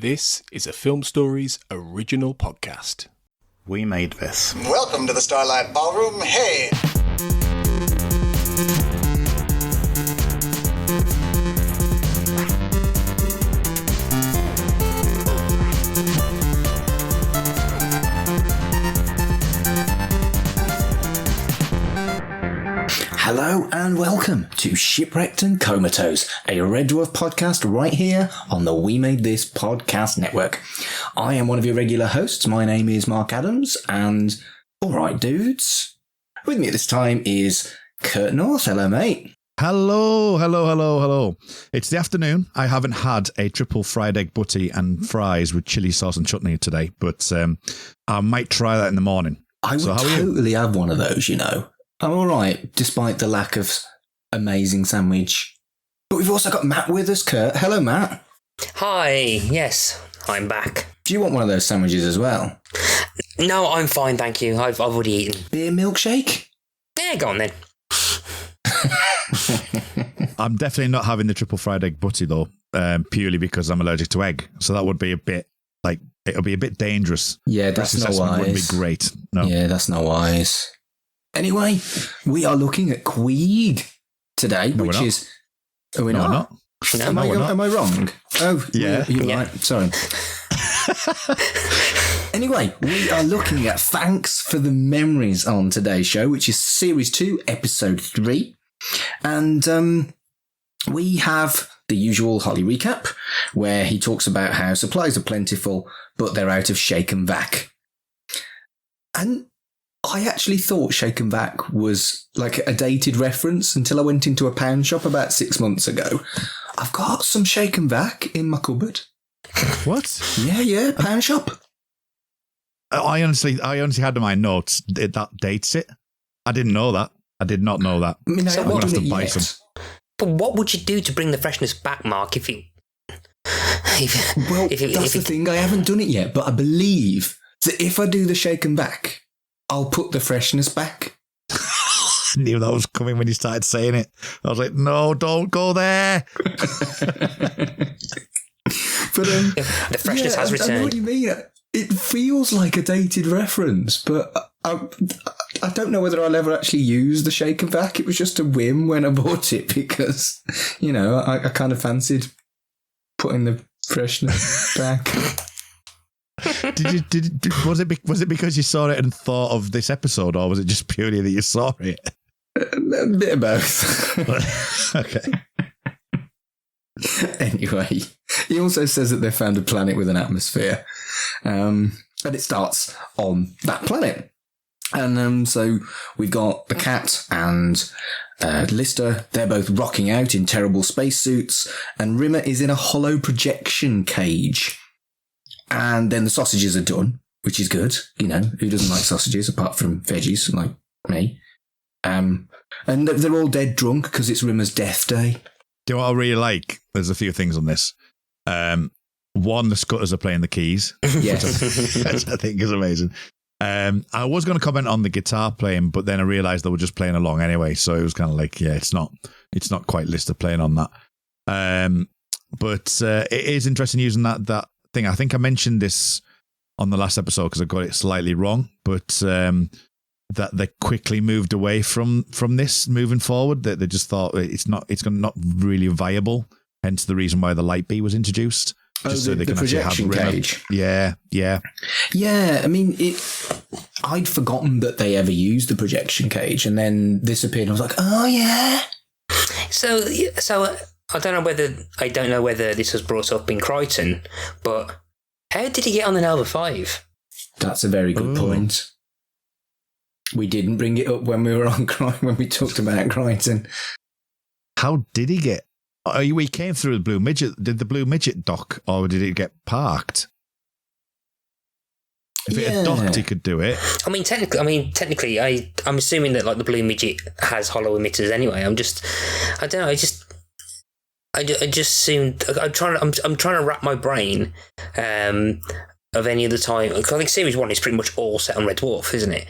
This is a Film Stories original podcast. We made this. Welcome to the Starlight Ballroom. Hey! Hello and welcome to Shipwrecked and Comatose, a Red Dwarf podcast right here on the We Made This podcast network. I am one of your regular hosts. My name is Mark Adams, and alright dudes, with me at this time is Kurt North. Hello mate. Hello. It's the afternoon. I haven't had a triple fried egg butty and fries with chili sauce and chutney today, but I might try that in the morning. I would totally have one of those, you know. I'm all right, despite the lack of amazing sandwich. But we've also got Matt with us, Kurt. Hello, Matt. Hi, yes, I'm back. Do you want one of those sandwiches as well? No, I'm fine, thank you. I've already eaten. Beer milkshake? Yeah, go on then. I'm definitely not having the triple fried egg butty, though, purely because I'm allergic to egg. So that would be it'll be a bit dangerous. Yeah, that's not wise. Wouldn't be great. No. Yeah, that's not wise. Anyway, we are looking at Queeg today, No, which is... Are we No, not? we're not. Am I wrong? Oh, Yeah. You're Yeah. right. Sorry. Anyway, we are looking at Thanks for the Memories on today's show, which is Series 2, Episode 3. And we have the usual Holly recap, where he talks about how supplies are plentiful, but they're out of shake and vac. And I actually thought shake and vac was like a dated reference until I went into a pound shop about 6 months ago. I've got some shake and vac in my cupboard. What? Yeah, pound shop. I honestly had in my notes that dates it. I didn't know that. I did not know that. I mean, So I'm what not do doing we it buy yet. some? But what would you do to bring the freshness back, Mark, if you... Well, that's the thing. I haven't done it yet, but I believe that if I do the shake and vac, I'll put the freshness back. I knew that was coming when you started saying it. I was like, no, don't go there. But The freshness has I know returned. what you mean. It feels like a dated reference, but I don't know whether I'll ever actually use the shake and vac. It was just a whim when I bought it because, you know, I kind of fancied putting the freshness back. Was it because you saw it and thought of this episode, or was it just purely that you saw it? A bit of both. Okay. Anyway, he also says that they found a planet with an atmosphere, and it starts on that planet. And so we've got the cat and Lister. They're both rocking out in terrible spacesuits, and Rimmer is in a hollow projection cage. And then the sausages are done, which is good. You know, who doesn't like sausages apart from veggies like me? And they're all dead drunk because it's Rimmer's death day. Do you know what I really like? There's a few things on this. One, the Scutters are playing the keys. Yes. Which I think is amazing. I was going to comment on the guitar playing, but then I realised they were just playing along anyway. So it was kind of like, yeah, it's not quite Lister playing on that. But it is interesting using that thing. I think I mentioned this on the last episode because I got it slightly wrong, but that they quickly moved away from this moving forward. That they just thought it's not really viable. Hence the reason why the light bee was introduced. Just so they the can actually projection have cage. Yeah. Yeah, I mean, I'd forgotten that they ever used the projection cage, and then this appeared, and I was like, oh yeah. So I don't know whether this was brought up in Crichton, but how did he get on the Nova 5? That's a very good point. We didn't bring it up when we were on when we talked about Crichton. How did he get? Oh, he came through the Blue Midget. Did the Blue Midget dock, or did it get parked? If it had docked, he could do it. I mean, technically, I'm assuming that like the Blue Midget has hollow emitters anyway. I don't know. I just assumed. I'm trying to wrap my brain of any other time. I think Series 1 is pretty much all set on Red Dwarf, isn't it?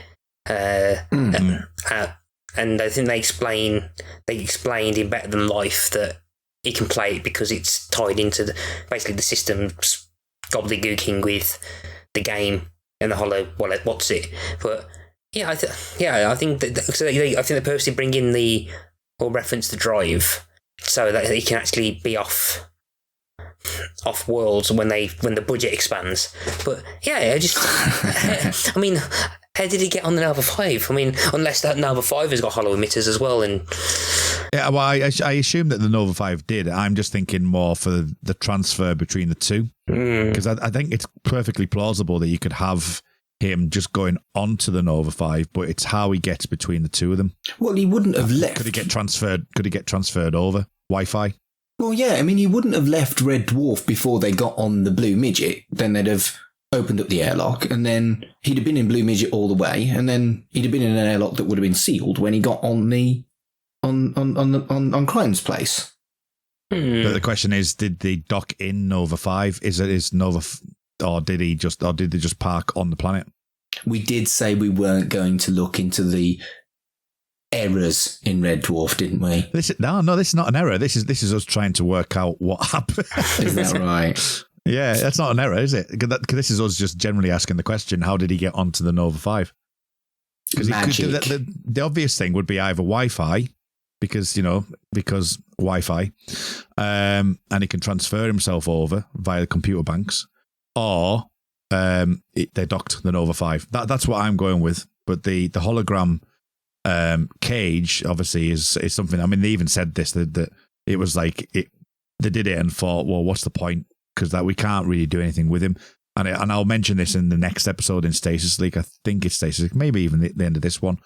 And I think they explained in Better Than Life that he can play it because it's tied into basically the system's gobbledygooking with the game and the Hollow wallet. What's it? But yeah, I think that I think they purposely bring in or reference the drive so that they can actually be off worlds when the budget expands. But yeah, I mean, how did he get on the Nova 5? I mean, unless that Nova 5 has got hollow emitters as well. And yeah, well, I assume that the Nova 5 did. I'm just thinking more for the transfer between the two, because I think it's perfectly plausible that you could have him just going onto the Nova 5, but it's how he gets between the two of them. Well, he wouldn't have left. Could he get transferred over Wi-Fi? Well, yeah, I mean, he wouldn't have left Red Dwarf before they got on the Blue Midget. Then they'd have opened up the airlock, and then he'd have been in Blue Midget all the way, and then he'd have been in an airlock that would have been sealed when he got on Crichton's place. But the question is, did they dock in Nova 5? Is Nova, or did they just park on the planet? We did say we weren't going to look into the errors in Red Dwarf, didn't we? This is not an error. This is us trying to work out what happened. Is that right? Yeah, that's not an error, is it? Because this is us just generally asking the question: how did he get onto the Nova 5? Because the obvious thing would be either Wi-Fi, because Wi-Fi, and he can transfer himself over via the computer banks, or they docked the Nova 5. That's what I'm going with. But the hologram cage obviously is something. I mean, they even said this that it was like they did it and thought, well, what's the point? Because that we can't really do anything with him. And I'll mention this in the next episode in Stasis League. I think it's Stasis League, maybe even the end of this one,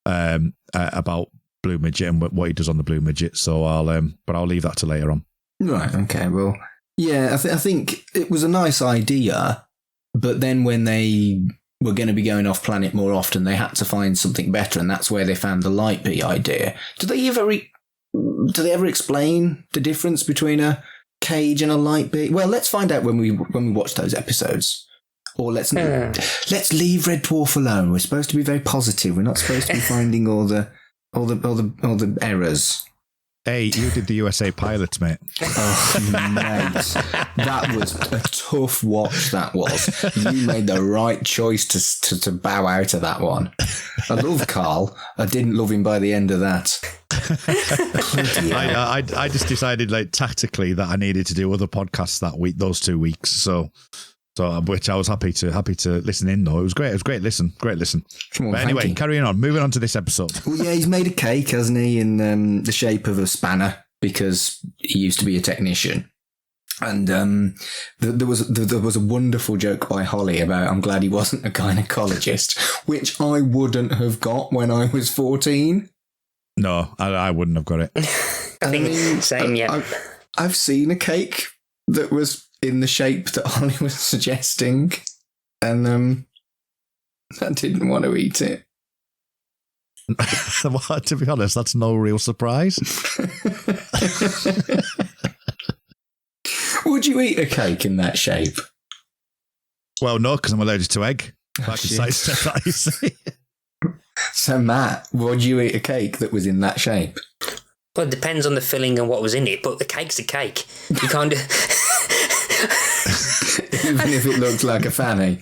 about Blue Midget and what he does on the Blue Midget. So I'll leave that to later on. Right. Okay. Well, yeah, I think it was a nice idea, but then when they were going to be going off planet more often, they had to find something better, and that's where they found the light bee idea. Do they ever explain the difference between a cage and a light bee? Well, let's find out when we watch those episodes. Or let's leave Red Dwarf alone. We're supposed to be very positive. We're not supposed to be finding all the errors. Hey, you did the USA pilots, mate. Oh, mate. That was a tough watch, that was. You made the right choice to bow out of that one. I love Carl. I didn't love him by the end of that. I just decided, like, tactically that I needed to do other podcasts that week, those 2 weeks. So which I was happy to listen in, though. It was great. It was great listen. Come on, but anyway, carrying on. Moving on to this episode. Well, yeah, he's made a cake, hasn't he, in the shape of a spanner, because he used to be a technician. And there was a wonderful joke by Holly about, I'm glad he wasn't a gynecologist, which I wouldn't have got when I was 14. No, I wouldn't have got it. I think same, yeah. I've seen a cake that was in the shape that Holly was suggesting, and I didn't want to eat it. Well, to be honest, that's no real surprise. Would you eat a cake in that shape? Well, no, because I'm allergic to egg. So, Matt, would you eat a cake that was in that shape? Well, it depends on the filling and what was in it, but the cake's a cake. You can't do... Even if it looks like a fanny.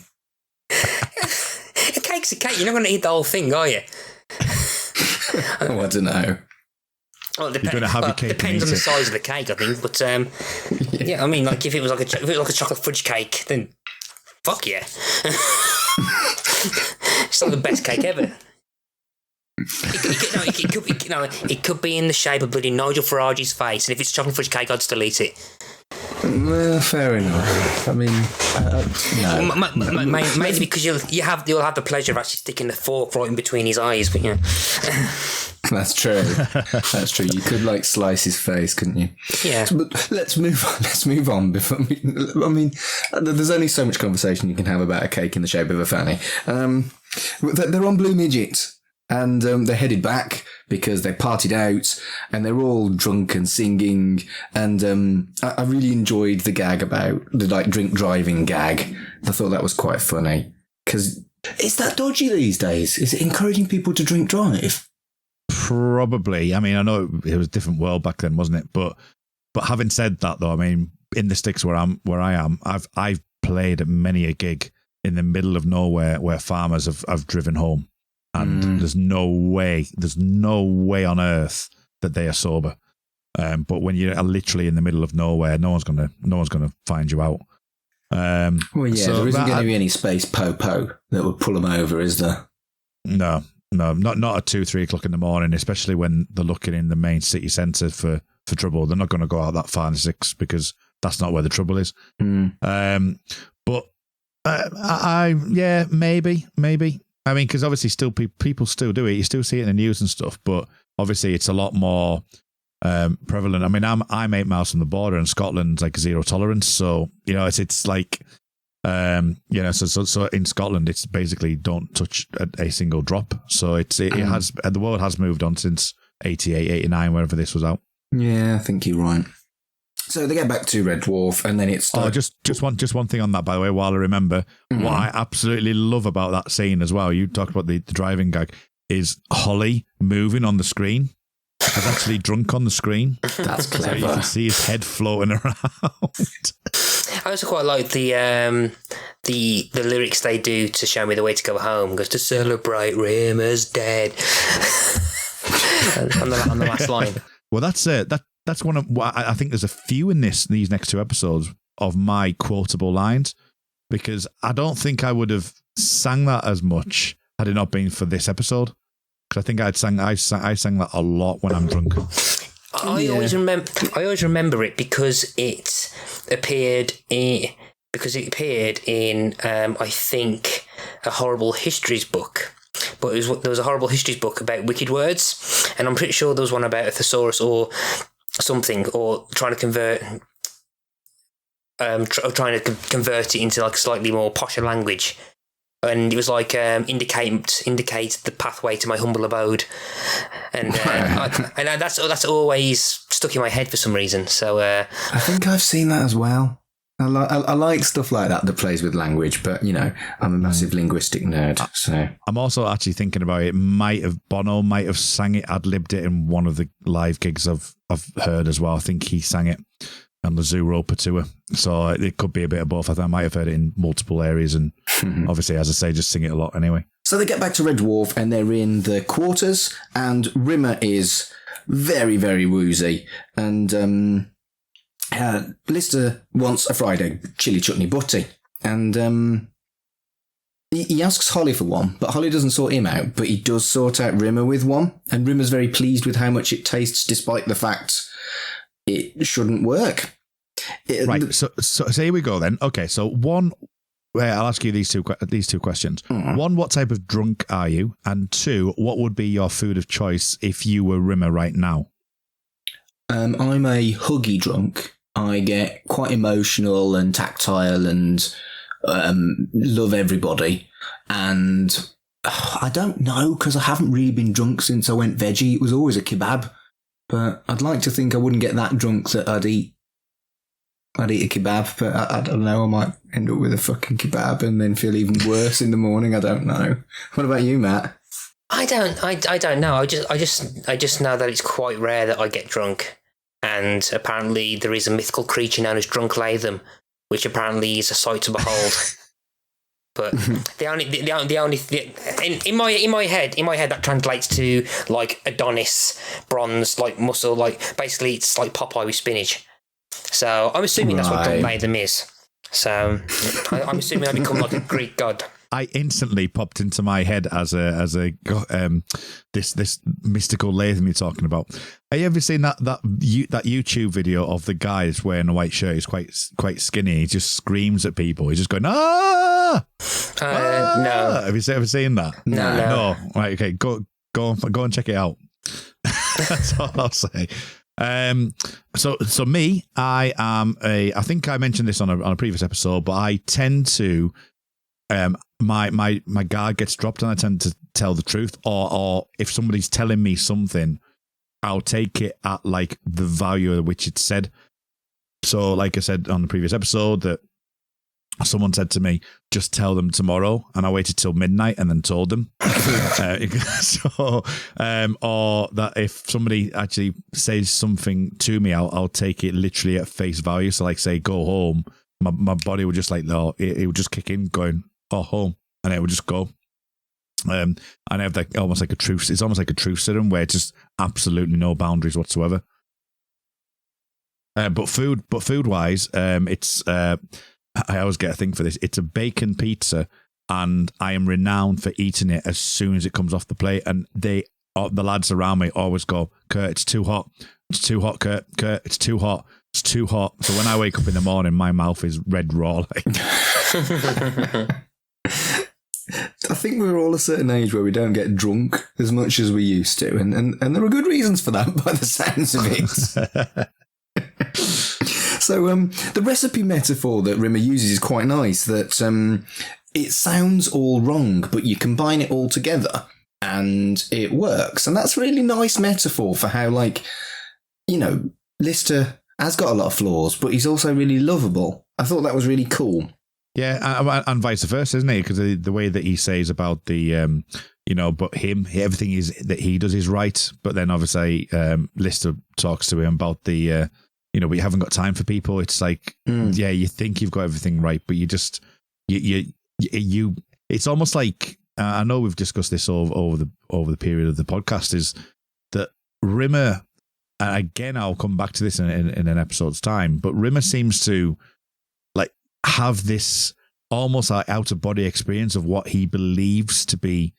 A cake's a cake. You're not going to eat the whole thing, are you? Oh, I don't know. Well, You're going to have your cake. Depends on the size of the cake, I think. But yeah, I mean, like if it was like a chocolate fudge cake, then fuck yeah. It's not the best cake ever. It could be in the shape of bloody Nigel Farage's face, and if it's chocolate fudge cake, I'd still eat it. Well, fair enough. I mean, no. Maybe because you'll have the pleasure of actually sticking the fork right in between his eyes, but yeah. That's true. That's true. You could like slice his face, couldn't you? Yeah. But let's move on. There's only so much conversation you can have about a cake in the shape of a fanny. They're on Blue Midget. And they're headed back because they partied out and they're all drunk and singing. And I really enjoyed the gag about the drink driving gag. I thought that was quite funny. Because is that dodgy these days? Is it encouraging people to drink drive? Probably. I mean, I know it was a different world back then, wasn't it? But having said that, though, I mean, in the sticks where I am, I've played at many a gig in the middle of nowhere where farmers have driven home, and there's no way on earth that they are sober. But when you're literally in the middle of nowhere, no one's gonna find you out. Well, yeah, so there isn't going to be any space po that would pull them over, is there? No, not at 2-3 o'clock in the morning, especially when they're looking in the main city centre for trouble. They're not going to go out that far in 6 because that's not where the trouble is. But maybe. I mean, because obviously still people still do it. You still see it in the news and stuff, but obviously it's a lot more prevalent. I mean, I'm 8 miles from the border, and Scotland's like zero tolerance. So it's like so in Scotland it's basically don't touch a single drop. So it has the world has moved on since 88, 89, wherever this was out. Yeah, I think you're right. So they get back to Red Dwarf, and then it's just one thing on that, by the way, while I remember. What I absolutely love about that scene as well, you talked about the driving gag, is Holly moving on the screen. Is actually drunk on the screen. That's clever. So you can see his head floating around. I also quite like the lyrics they do to Show Me the Way to Go Home. Goes to celebrate Rimmer's dead. on the last line. Well, that's one of what I think. There's a few in these next 2 episodes of my quotable lines, because I don't think I would have sang that as much had it not been for this episode. Because I think I sang that a lot when I'm drunk. I always remember it because it appeared in I think a Horrible Histories book. But there was a Horrible Histories book about wicked words, and I'm pretty sure there was one about a thesaurus or something, or trying to convert it into like slightly more posher language. And it was like indicate the pathway to my humble abode, and that's always stuck in my head for some reason. So I think I've seen that as well. I like stuff like that plays with language, but I'm a massive linguistic nerd. So I'm also actually thinking about it. Bono might have sang it, ad-libbed it in one of the live gigs I've heard as well. I think he sang it on the Zoo Roper tour. So it could be a bit of both. I might have heard it in multiple areas, and obviously, as I say, just sing it a lot anyway. So they get back to Red Dwarf, and they're in the quarters, and Rimmer is very, very woozy. And Lister wants a fried egg chili chutney butty. And he asks Holly for one, but Holly doesn't sort him out, but he does sort out Rimmer with one. And Rimmer's very pleased with how much it tastes, despite the fact it shouldn't work. Right. So here we go then. Okay. So one, I'll ask you these two questions. One, what type of drunk are you? And 2, what would be your food of choice if you were Rimmer right now? I'm a huggy drunk. I get quite emotional and tactile and love everybody. And I don't know, because I haven't really been drunk since I went veggie. It was always a kebab. But I'd like to think I wouldn't get that drunk that I'd eat a kebab, but I don't know. I might end up with a fucking kebab and then feel even worse in the morning. I don't know. What about you, Matt? I don't know. I just know that it's quite rare that I get drunk, and apparently there is a mythical creature known as Drunk Latham, which apparently is a sight to behold. But in my head that translates to like Adonis, bronze, like muscle, like basically it's like Popeye with spinach. So I'm assuming that's what Drunk Latham is. So I'm assuming I become like a Greek god. I instantly popped into my head as this mystical Latham you're talking about. Have you ever seen that YouTube video of the guy that's wearing a white shirt? He's quite skinny. He just screams at people. He's just going ah. No. Have you ever seen that? No. Right. Okay. Go and check it out. That's all I'll say. So me, I am I think I mentioned this on a previous episode, but I tend to my guard gets dropped and I tend to tell the truth, or if somebody's telling me something, I'll take it at like the value at which it's said. So like I said on the previous episode, that someone said to me, just tell them tomorrow, and I waited till midnight and then told them. Or that if somebody actually says something to me, I'll take it literally at face value. So like say go home my body would just like, no, it would just kick in, going, oh, home, and it would just go. And I have like almost like a truce. It's almost like a truce serum where it's just absolutely no boundaries whatsoever. But food wise, it's I always get a thing for this. It's a bacon pizza, and I am renowned for eating it as soon as it comes off the plate. And the lads around me always go, Kurt, it's too hot. It's too hot, Kurt, it's too hot. It's too hot. So when I wake up in the morning, my mouth is red raw. I think we're all a certain age where we don't get drunk as much as we used to. And there are good reasons for that by the sounds of it. So the recipe metaphor that Rimmer uses is quite nice, that it sounds all wrong, but you combine it all together and it works. And that's a really nice metaphor for how, like, you know, Lister has got a lot of flaws, but he's also really lovable. I thought that was really cool. Yeah, and vice versa, isn't it? Because the way that he says about the, but everything is that he does is right. But then obviously Lister talks to him about the, but you haven't got time for people. It's like, you think you've got everything right, but you just, you it's almost like, I know we've discussed this over the period of the podcast, is that Rimmer, and again, I'll come back to this in an episode's time, but Rimmer seems to have this almost like out-of-body experience of what he believes to be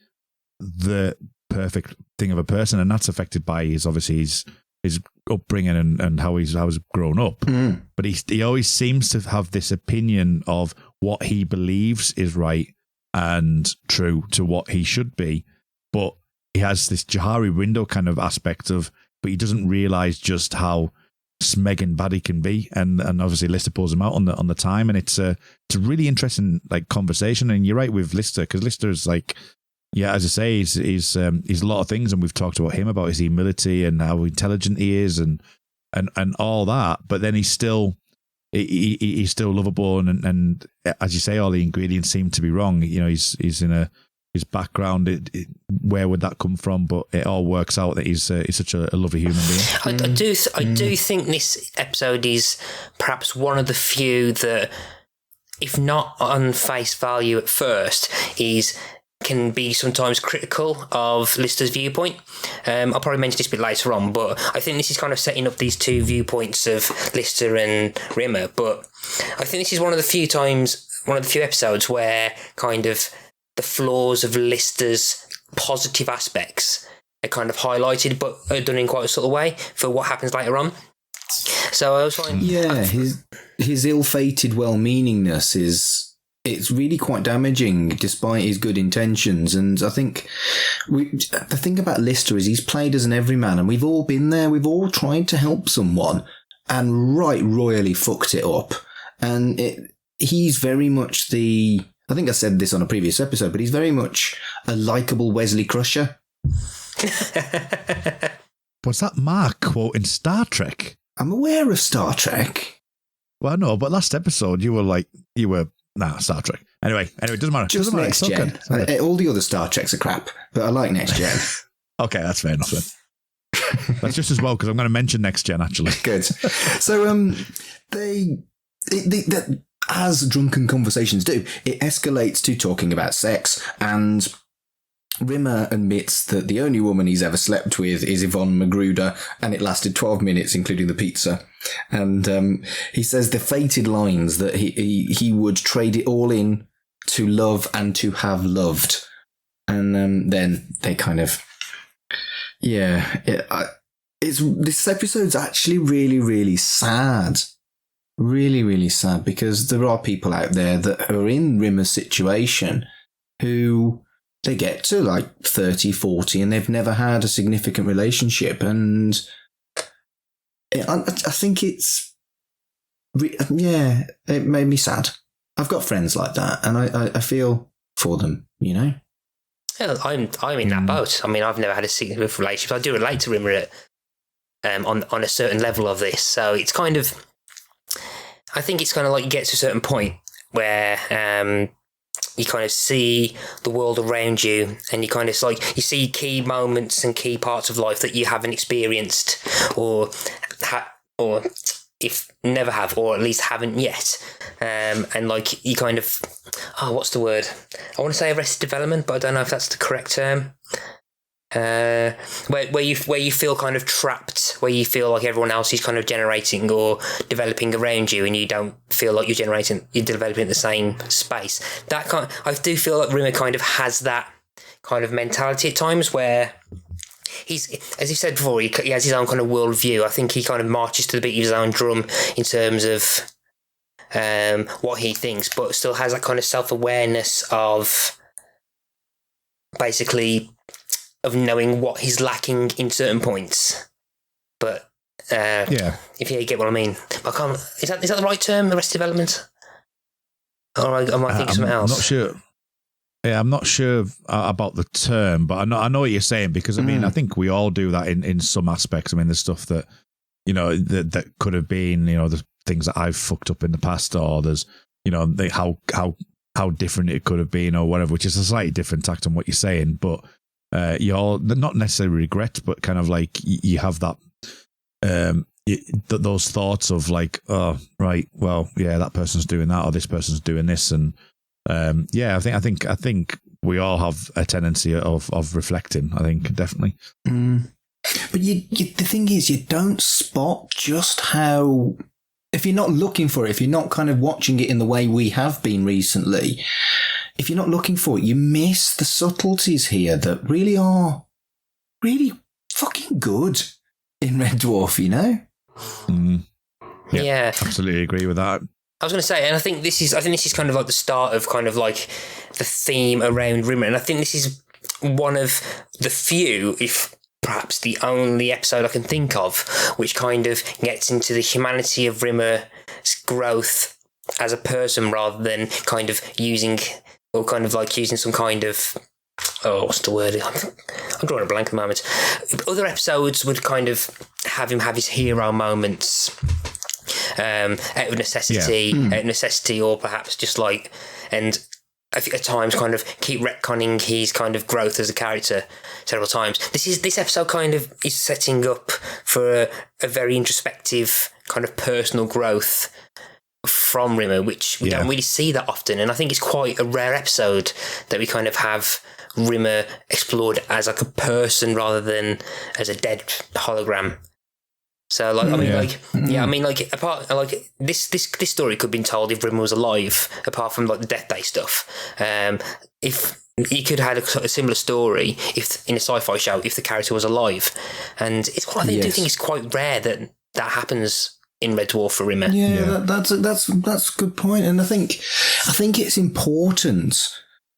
the perfect thing of a person, and that's affected by his upbringing and how he's grown up. But he always seems to have this opinion of what he believes is right and true to what he should be, but he has this Johari window kind of aspect of, but he doesn't realise just how smegging bad he can be, and obviously Lister pulls him out on the time, and it's a really interesting like conversation. And you're right with Lister, because Lister is like, as I say, he's a lot of things, and we've talked about him, about his humility and how intelligent he is, and all that. But then he's still lovable, and as you say, all the ingredients seem to be wrong. He's in his background, where would that come from? But it all works out that he's such a lovely human being. I do think this episode is perhaps one of the few that, if not on face value at first, can be sometimes critical of Lister's viewpoint. I'll probably mention this a bit later on, but I think this is kind of setting up these two viewpoints of Lister and Rimmer. But I think this is one of the few episodes where kind of the flaws of Lister's positive aspects are kind of highlighted, but are done in quite a subtle way for what happens later on. So I was finding... Yeah, his ill-fated well-meaningness it's really quite damaging despite his good intentions. And I think the thing about Lister is he's played as an everyman, and we've all been there. We've all tried to help someone and royally fucked it up. And he's very much I think I said this on a previous episode, but he's very much a likeable Wesley Crusher. Was that Mark quote in Star Trek? I'm aware of Star Trek. Well, no, but last episode you were Star Trek. Anyway, it doesn't matter. Just Next Gen. All the other Star Treks are crap, but I like Next Gen. Okay, that's fair enough then. That's just as well, because I'm going to mention Next Gen, actually. Good. So, as drunken conversations do, it escalates to talking about sex, and Rimmer admits that the only woman he's ever slept with is Yvonne Magruder, and it lasted 12 minutes, including the pizza. And he says the fated lines that he would trade it all in to love and to have loved. And then they kind of... this episode's actually really, really sad. Really, really sad, because there are people out there that are in Rimmer's situation who they get to like 30, 40 and they've never had a significant relationship. And I think it made me sad. I've got friends like that, and I feel for them, Yeah, I'm in that boat. I mean, I've never had a significant relationship. I do relate to Rimmer on a certain level of this. So it's kind of... I think it's kind of like you get to a certain point where you kind of see the world around you, and you kind of you see key moments and key parts of life that you haven't experienced, or if never have, or at least haven't yet. and like you kind of, what's the word? I want to say Arrested Development, but I don't know if that's the correct term. Where you feel kind of trapped, where you feel like everyone else is kind of generating or developing around you, and you don't feel like you're developing in the same space. I do feel like Rimmer kind of has that kind of mentality at times where he's, as you said before, he has his own kind of worldview. I think he kind of marches to the beat of his own drum in terms of what he thinks, but still has that kind of self-awareness of basically of knowing what he's lacking in certain points. But if you get what I mean, I can't. Is that the right term? Arrested Development, or am I thinking something else? I'm not sure. Yeah, I'm not sure about the term, but I know what you're saying, because I mean, I think we all do that in some aspects. I mean, there's stuff that, you know, that could have been, you know, the things that I've fucked up in the past, or there's, you know, how different it could have been or whatever, which is a slightly different tact on what you're saying, but you all not necessarily regret, but kind of like you have that those thoughts of like, oh right, well, yeah, that person's doing that, or this person's doing this, and I think we all have a tendency of reflecting. I think definitely. But the thing is, you don't spot just how, if you're not looking for it, if you're not kind of watching it in the way we have been recently, if you're not looking for it, you miss the subtleties here that really are really fucking good in Red Dwarf, you know? Yeah, absolutely agree with that. I was going to say, and I think this is kind of like the start of kind of like the theme around Rimmer, and I think this is one of the few, if perhaps the only episode I can think of, which kind of gets into the humanity of Rimmer's growth as a person, rather than kind of using some kind of, what's the word? I'm drawing a blank at the moment. Other episodes would kind of have him have his hero moments out of necessity, or perhaps just like, and at times kind of keep retconning his kind of growth as a character several times. This episode kind of is setting up for a very introspective kind of personal growth from Rimmer, which we don't really see that often, and I think it's quite a rare episode that we kind of have Rimmer explored as like a person rather than as a dead hologram. So like, apart like this story could have been told if Rimmer was alive, apart from like the Death Day stuff. If you could have had a similar story if in a sci-fi show if the character was alive, and it's what I do think it's quite rare that happens in Red Dwarf for Rimmer. That's a good point, and I think it's important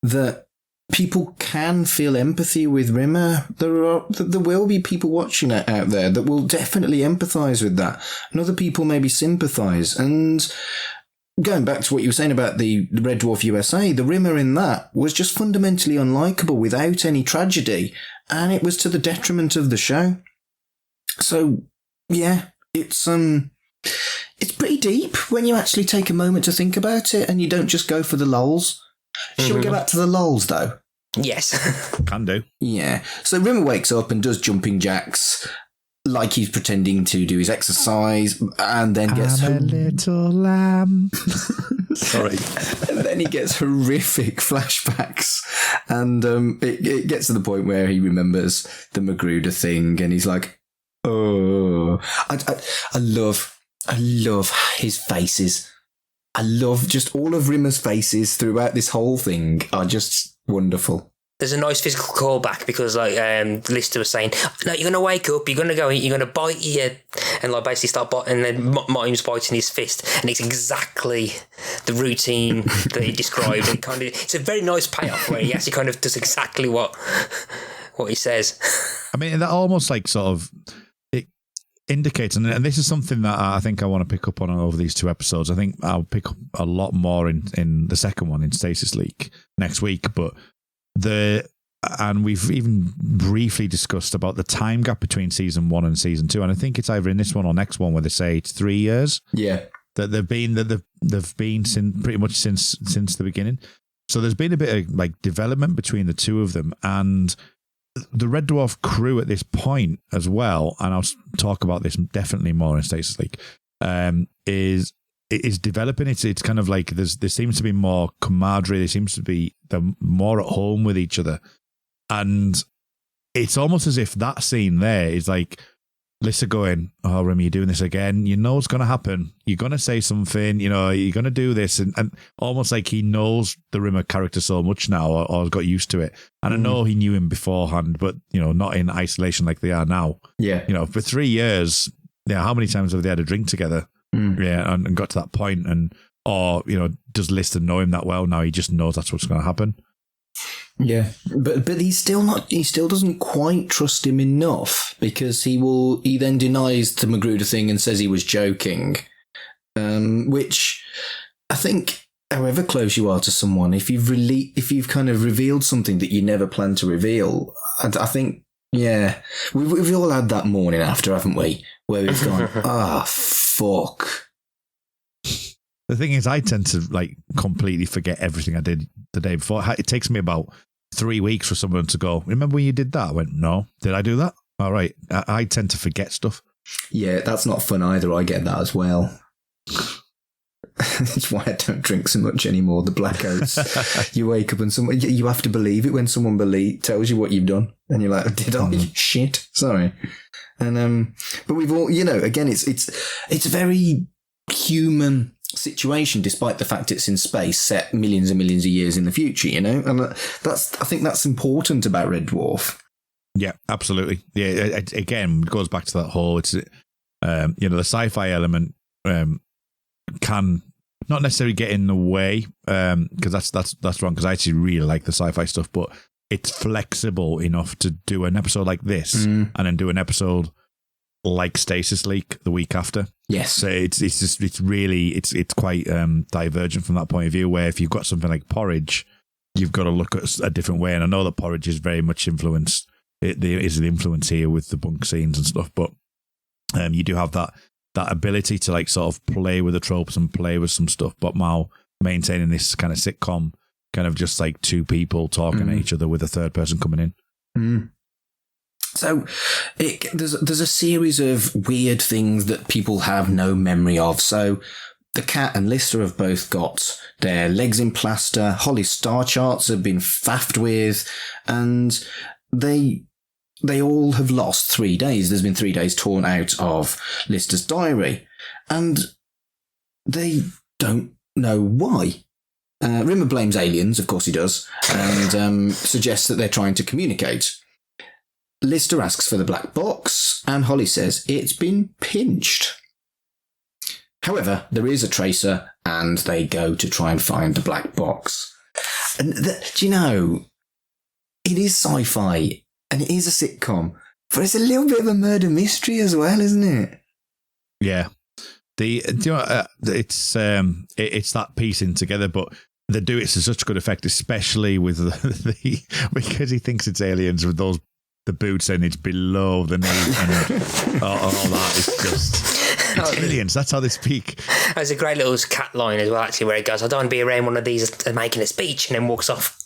that people can feel empathy with Rimmer. There will be people watching it out there that will definitely empathise with that, and other people maybe sympathise. And going back to what you were saying about the Red Dwarf USA, the Rimmer in that was just fundamentally unlikable without any tragedy, and it was to the detriment of the show. So yeah, it's pretty deep when you actually take a moment to think about it, and you don't just go for the lols. Shall we go back to the lols, though? Yes. Can do. Yeah. So Rimmer wakes up and does jumping jacks like he's pretending to do his exercise, and then gets a little lamb. Sorry. And then he gets horrific flashbacks, and it gets to the point where he remembers the Magruder thing, and he's like, oh. I love his faces. I love just all of Rimmer's faces throughout this whole thing are just wonderful. There's a nice physical callback because like Lister was saying, no, you're going to wake up, you're going to go, you're going to bite your, and like basically start biting, and then Mimes biting his fist, and it's exactly the routine that he described. And kind of, it's a very nice payoff where he actually kind of does exactly what he says. I mean, that almost like sort of indicates, and this is something that I think I want to pick up on over these two episodes. I think I'll pick up a lot more in the second one, in Stasis Leak, next week. But and we've even briefly discussed about the time gap between season 1 and season 2, and I think it's either in this one or next one where they say it's 3 years. Yeah, that they've been since pretty much since the beginning. So there's been a bit of like development between the two of them, and the Red Dwarf crew at this point as well, and I'll talk about this definitely more in Stasis Leak, is is developing. It's kind of like there seems to be more camaraderie. They're more at home with each other, and it's almost as if that scene there is like Lissa going, "Oh, Remy, you're doing this again. You know what's going to happen. You're going to say something. You know, you're going to do this," and almost like he knows the Rimmer character so much now, or has got used to it. And I know he knew him beforehand, but not in isolation like they are now. Yeah, for 3 years. Yeah, how many times have they had a drink together? Yeah, and got to that point, or does Lister know him that well now? He just knows that's what's going to happen. Yeah, but he's still not. He still doesn't quite trust him enough, because he then denies the Magruder thing and says he was joking, which I think, however close you are to someone, if you've kind of revealed something that you never planned to reveal, I think. Yeah, we've all had that morning after, haven't we? Where we've gone, fuck. The thing is, I tend to completely forget everything I did the day before. It takes me about 3 weeks for someone to go, "Remember when you did that?" I went, "No, did I do that?" All right. I tend to forget stuff. Yeah, that's not fun either. I get that as well. That's why I don't drink so much anymore. The blackouts. You wake up and you have to believe it when someone tells you what you've done, and you're like, "Did I? Shit, sorry." And but we've all, again, it's a very human situation, despite the fact it's in space, set millions and millions of years in the future. And I think that's important about Red Dwarf. Yeah, absolutely. Yeah, again, it goes back to that whole. It's the sci-fi element. Can not necessarily get in the way, because that's wrong, because I actually really like the sci-fi stuff, but it's flexible enough to do an episode like this and then do an episode like Stasis Leak the week after. Yes. So it's really quite divergent from that point of view, where if you've got something like Porridge, you've got to look at a different way. And I know that Porridge is very much influenced. There is an influence here with the bunk scenes and stuff, but you do have that ability to sort of play with the tropes and play with some stuff, but now maintaining this kind of sitcom, kind of just like two people talking at each other with a third person coming in. So there's a series of weird things that people have no memory of. So the Cat and Lister have both got their legs in plaster. Holly's star charts have been faffed with, and they all have lost 3 days. There's been 3 days torn out of Lister's diary, and they don't know why. Rimmer blames aliens, of course he does, and suggests that they're trying to communicate. Lister asks for the black box, and Holly says it's been pinched. However, there is a tracer, and they go to try and find the black box. And do you know, it is sci-fi, and it is a sitcom, but it's a little bit of a murder mystery as well, isn't it? Yeah. It's that piecing together, but they do it to such good effect, especially with the because he thinks it's aliens with the boots and it's below the knee and all that is just it's aliens. That's how they speak. There's a great little cat line as well, actually, where it goes, "I don't want to be around one of these making a speech," and then walks off.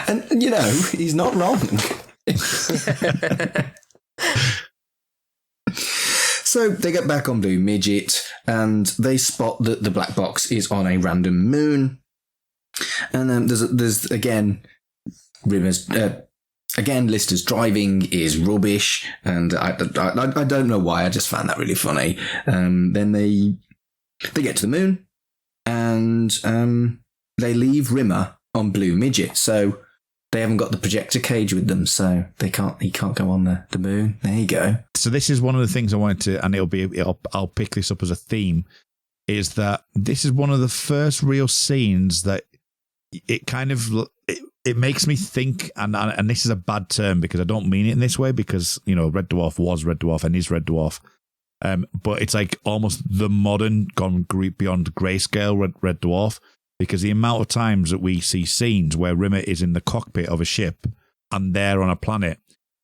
And he's not wrong. So they get back on Blue Midget, and they spot that the black box is on a random moon. And then there's again, Rimmer's Lister's driving is rubbish, and I don't know why. I just found that really funny. Then they get to the moon, and they leave Rimmer on Blue Midget, so they haven't got the projector cage with them, so he can't go on the moon. There you go. So this is one of the things I wanted to, and I'll pick this up as a theme, is that this is one of the first real scenes that it kind of it makes me think, and this is a bad term because I don't mean it in this way, because Red Dwarf was Red Dwarf and is Red Dwarf, but it's like almost the modern gone beyond grayscale Red Dwarf. Because the amount of times that we see scenes where Rimmer is in the cockpit of a ship and they're on a planet,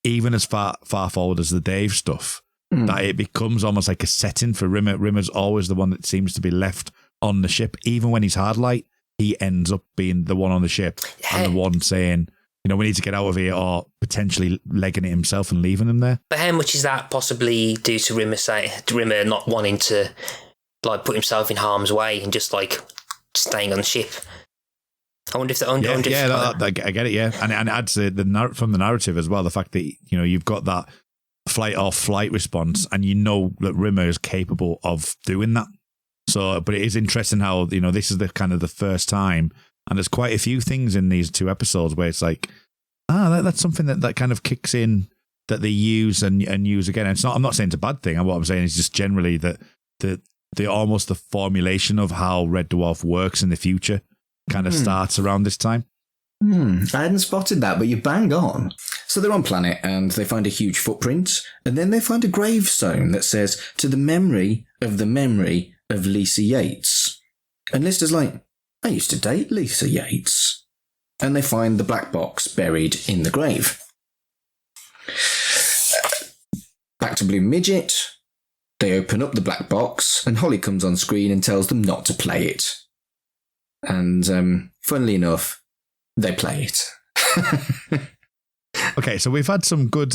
even as far forward as the Dave stuff, that it becomes almost like a setting for Rimmer. Rimmer's always the one that seems to be left on the ship. Even when he's hard light, he ends up being the one on the ship and the one saying, we need to get out of here, or potentially legging it himself and leaving him there. But how much is that possibly due to Rimmer not wanting to like put himself in harm's way and just like staying on the ship. I wonder if that. I get it. Yeah, and it adds from the narrative as well. The fact that you've got that fight or flight response, and that Rimmer is capable of doing that. So, but it is interesting how this is the kind of the first time, and there's quite a few things in these 2 episodes where it's like, that's something that kind of kicks in that they use and use again. And it's not. I'm not saying it's a bad thing. And what I'm saying is just generally that the almost the formulation of how Red Dwarf works in the future kind of starts around this time. I hadn't spotted that, but you bang on. So they're on planet and they find a huge footprint, and then they find a gravestone that says, "To the memory of Lisa Yates." And Lister's like, "I used to date Lisa Yates." And they find the black box buried in the grave. Back to Blue Midget. They open up the black box and Holly comes on screen and tells them not to play it. And funnily enough, they play it. Okay, so we've had some good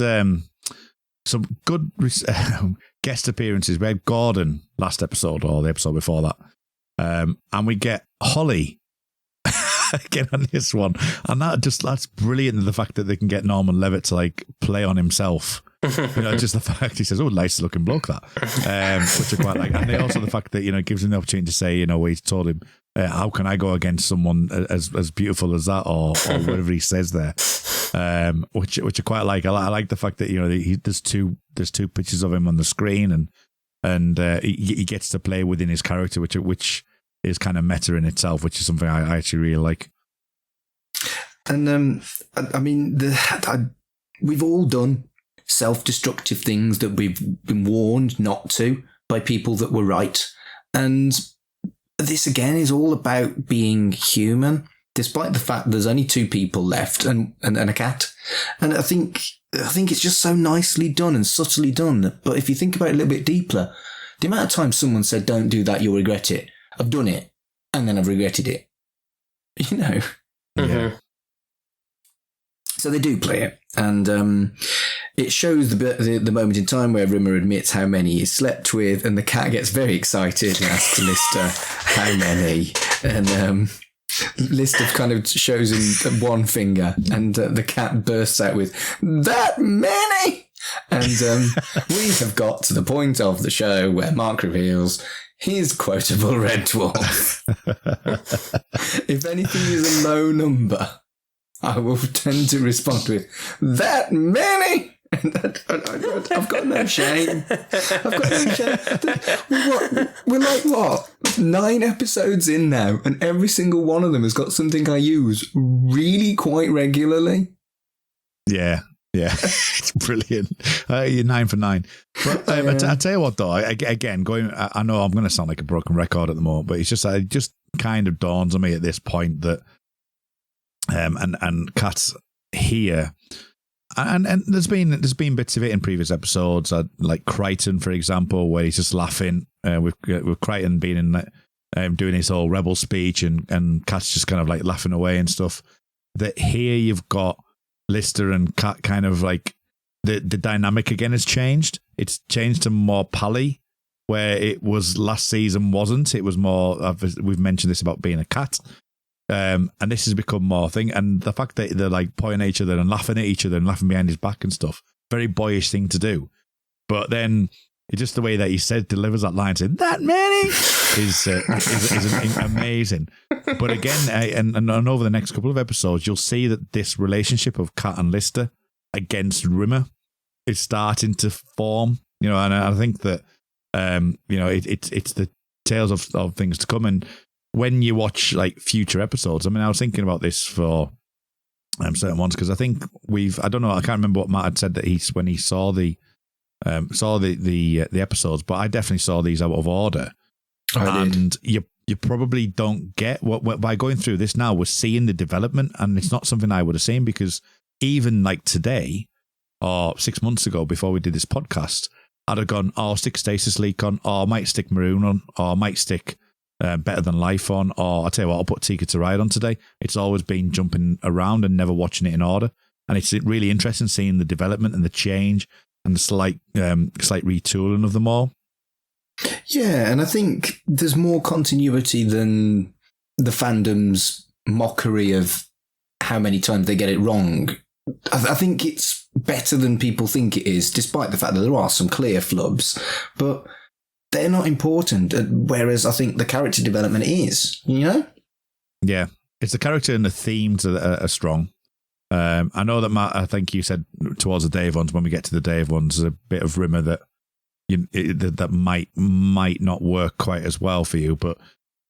guest appearances. We had Gordon last episode or the episode before that, and we get Holly again on this one, and that's brilliant. The fact that they can get Norman Levitt to like play on himself. Just the fact he says, "Oh, nice looking bloke," that, which I quite like, and also the fact that gives him the opportunity to say, where he's told him, "How can I go against someone as beautiful as that," or whatever he says there, which I quite like. I like the fact that there's two pictures of him on the screen, and he gets to play within his character, which is kind of meta in itself, which is something I actually really like. And I mean, we've all done self-destructive things that we've been warned not to by people that were right. And this again is all about being human, despite the fact there's only 2 people left and a cat. And I think it's just so nicely done and subtly done. But if you think about it a little bit deeper, the amount of times someone said, "Don't do that, you'll regret it." I've done it and then I've regretted it. Yeah. So they do play it, and it shows the moment in time where Rimmer admits how many he's slept with, and the cat gets very excited and asks Lister how many, and Lister kind of shows him one finger, and the cat bursts out with, "That many!" And we have got to the point of the show where Mark reveals his quotable Red Dwarf. If anything is a low number, I will tend to respond with, "That many!" I've got no shame. We're like, what? 9 episodes in now, and every single one of them has got something I use really quite regularly. Yeah. It's brilliant. You're 9 for 9. But I tell you what, though, again, I know I'm going to sound like a broken record at the moment, but it just kind of dawns on me at this point that and Kat's here, and there's been bits of it in previous episodes, like Crichton, for example, where he's just laughing with Crichton being in doing his whole rebel speech, and Kat's just kind of like laughing away and stuff. That here you've got Lister and Kat kind of like the dynamic again has changed. It's changed to more pally, where it was last season wasn't. It was more, we've mentioned this about being a cat. And this has become more thing. And the fact that they're like pointing at each other and laughing at each other and laughing behind his back and stuff, very boyish thing to do. But then it's just the way that he delivers that line, saying "that many" is amazing. But again, and over the next couple of episodes, you'll see that this relationship of Kat and Lister against Rimmer is starting to form. And I think that it's the tales of things to come. And when you watch like future episodes, I mean, I was thinking about this for certain ones, because I think I don't know, I can't remember what Matt had said that when he saw the episodes, but I definitely saw these out of order. And you probably don't get what by going through this now, we're seeing the development, and it's not something I would have seen, because even like today or 6 months ago before we did this podcast, I'd have gone, "Oh, I'll stick Stasis Leak on, or I might stick Maroon on, or I might stick Better Than Life on, or I'll tell you what, I'll put Tika to Ride on today." It's always been jumping around and never watching it in order. And it's really interesting seeing the development and the change and the slight retooling of them all. Yeah, and I think there's more continuity than the fandom's mockery of how many times they get it wrong. I think it's better than people think it is, despite the fact that there are some clear flubs, but they're not important, whereas I think the character development is, you know? Yeah, it's the character and the themes that are strong. I know that, Matt, I think you said towards the Dave ones, when we get to the Dave ones, there's a bit of Rimmer that that might not work quite as well for you, but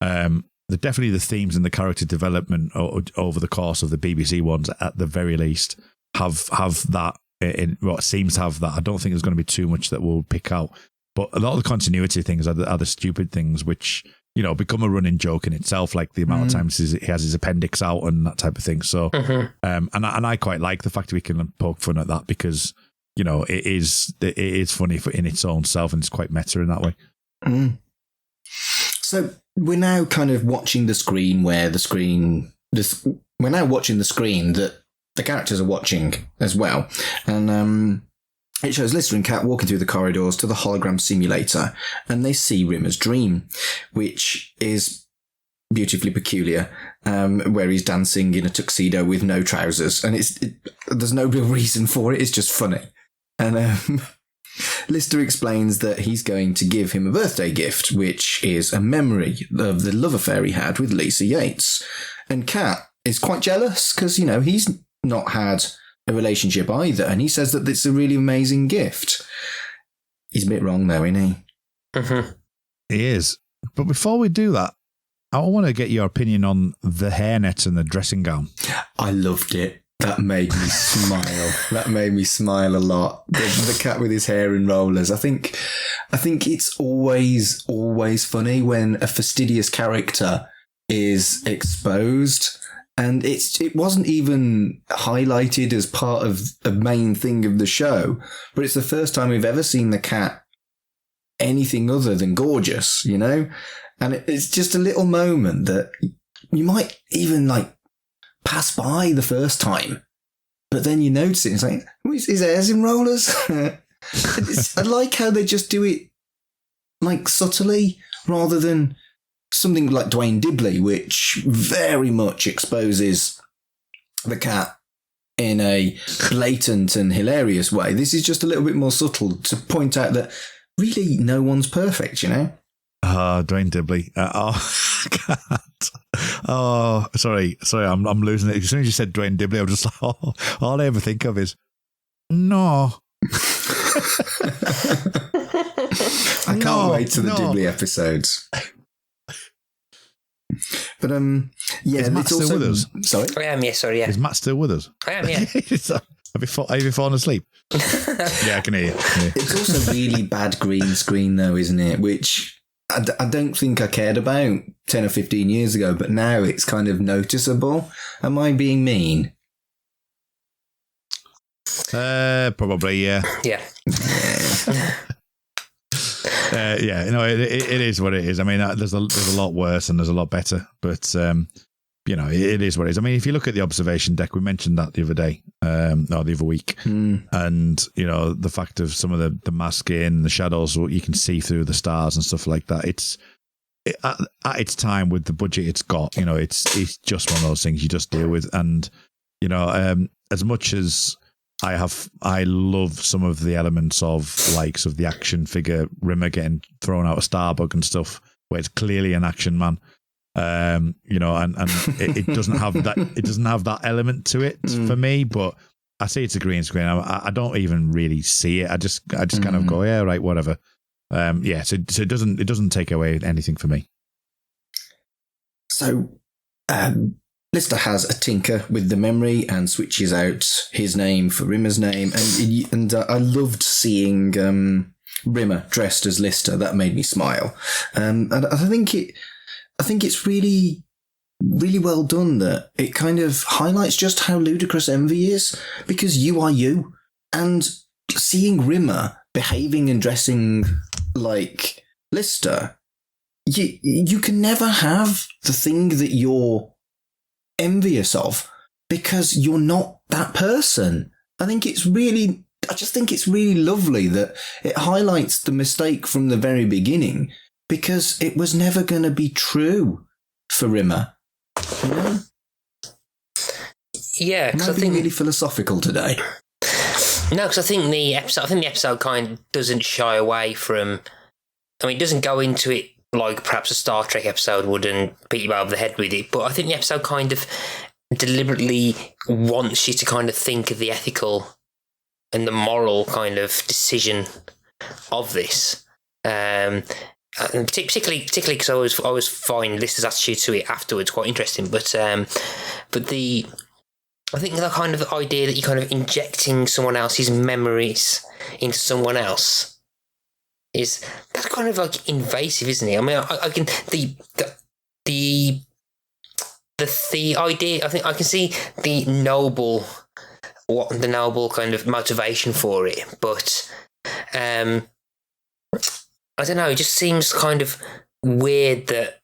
definitely the themes and the character development over the course of the BBC ones, at the very least, have that. In what seems to have that. I don't think there's going to be too much that we'll pick out, but a lot of the continuity things are the stupid things, which, you know, become a running joke in itself, like the amount of times he has his appendix out and that type of thing. So, and I quite like the fact that we can poke fun at that, because, you know, it is funny in its own self, and it's quite meta in that way. So we're now kind of watching the screen we're now watching the screen that the characters are watching as well. And it shows Lister and Kat walking through the corridors to the hologram simulator, and they see Rimmer's dream, which is beautifully peculiar, where he's dancing in a tuxedo with no trousers, and there's no real reason for it. It's just funny. And Lister explains that he's going to give him a birthday gift, which is a memory of the love affair he had with Lisa Yates. And Kat is quite jealous because, you know, he's not had a relationship either, and he says that it's a really amazing gift. He's a bit wrong though, isn't he? He is. But before we do that, I want to get your opinion on the hairnet and the dressing gown. I loved it. That made me smile. That made me smile a lot. The cat with his hair in rollers. I think it's always funny when a fastidious character is exposed. And it wasn't even highlighted as part of the main thing of the show, but it's the first time we've ever seen the cat anything other than gorgeous, you know? And it's just a little moment that you might even like pass by the first time, but then you notice it and it's like, his hair's in rollers. I like how they just do it like subtly rather than something like Dwayne Dibley, which very much exposes the cat in a blatant and hilarious way. This is just a little bit more subtle to point out that really no one's perfect, you know? Dwayne Dibley. Sorry, I'm losing it. As soon as you said Dwayne Dibley, I was just like, all I ever think of is, no. I can't wait to the Dibley episodes. But yeah, is Matt still with us? Sorry, I am. Yes, sorry. Yeah, is Matt still with us? I am. Yeah. Have you fallen asleep? Yeah, I can hear you. It's also really bad green screen, though, isn't it? Which I don't think I cared about 10 or 15 years ago, but now it's kind of noticeable. Am I being mean? Probably, yeah. Yeah. Yeah, you know, it is what it is. I mean, there's a lot worse and there's a lot better, but you know, it is what it is. I mean, if you look at the observation deck, we mentioned that the other day, or the other week, and you know, the fact of some of the masking, the shadows, what you can see through the stars and stuff like that. At its time with the budget it's got, you know, it's just one of those things you just deal with, and you know, as much as I love some of the elements of likes of the action figure Rimmer getting thrown out of Starbug and stuff, where it's clearly an action man. You know, and it doesn't have that. It doesn't have that element to it for me. But I see it's a green screen. I don't even really see it. I just kind of go, yeah, right, whatever. Yeah. So it doesn't take away anything for me. So, Lister has a tinker with the memory and switches out his name for Rimmer's name, and I loved seeing Rimmer dressed as Lister. That made me smile, and I think it's really, really well done that it kind of highlights just how ludicrous envy is, because you are you, and seeing Rimmer behaving and dressing like Lister, you can never have the thing that you're envious of because you're not that person. I think it's really I just think it's really lovely that it highlights the mistake from the very beginning, because it was never going to be true for Rimmer. You know? Yeah, because I think really philosophical today. No, because I think the episode kind of doesn't shy away from. I mean, it doesn't go into it like perhaps a Star Trek episode would and beat you over the head with it. But I think the episode kind of deliberately wants you to kind of think of the ethical and the moral kind of decision of this. And particularly because I always find Lister's attitude to it afterwards quite interesting. But I think the kind of idea that you're kind of injecting someone else's memories into someone else that's kind of like invasive, isn't it? I mean, I can the idea. I think I can see the noble kind of motivation for it, but I don't know. It just seems kind of weird that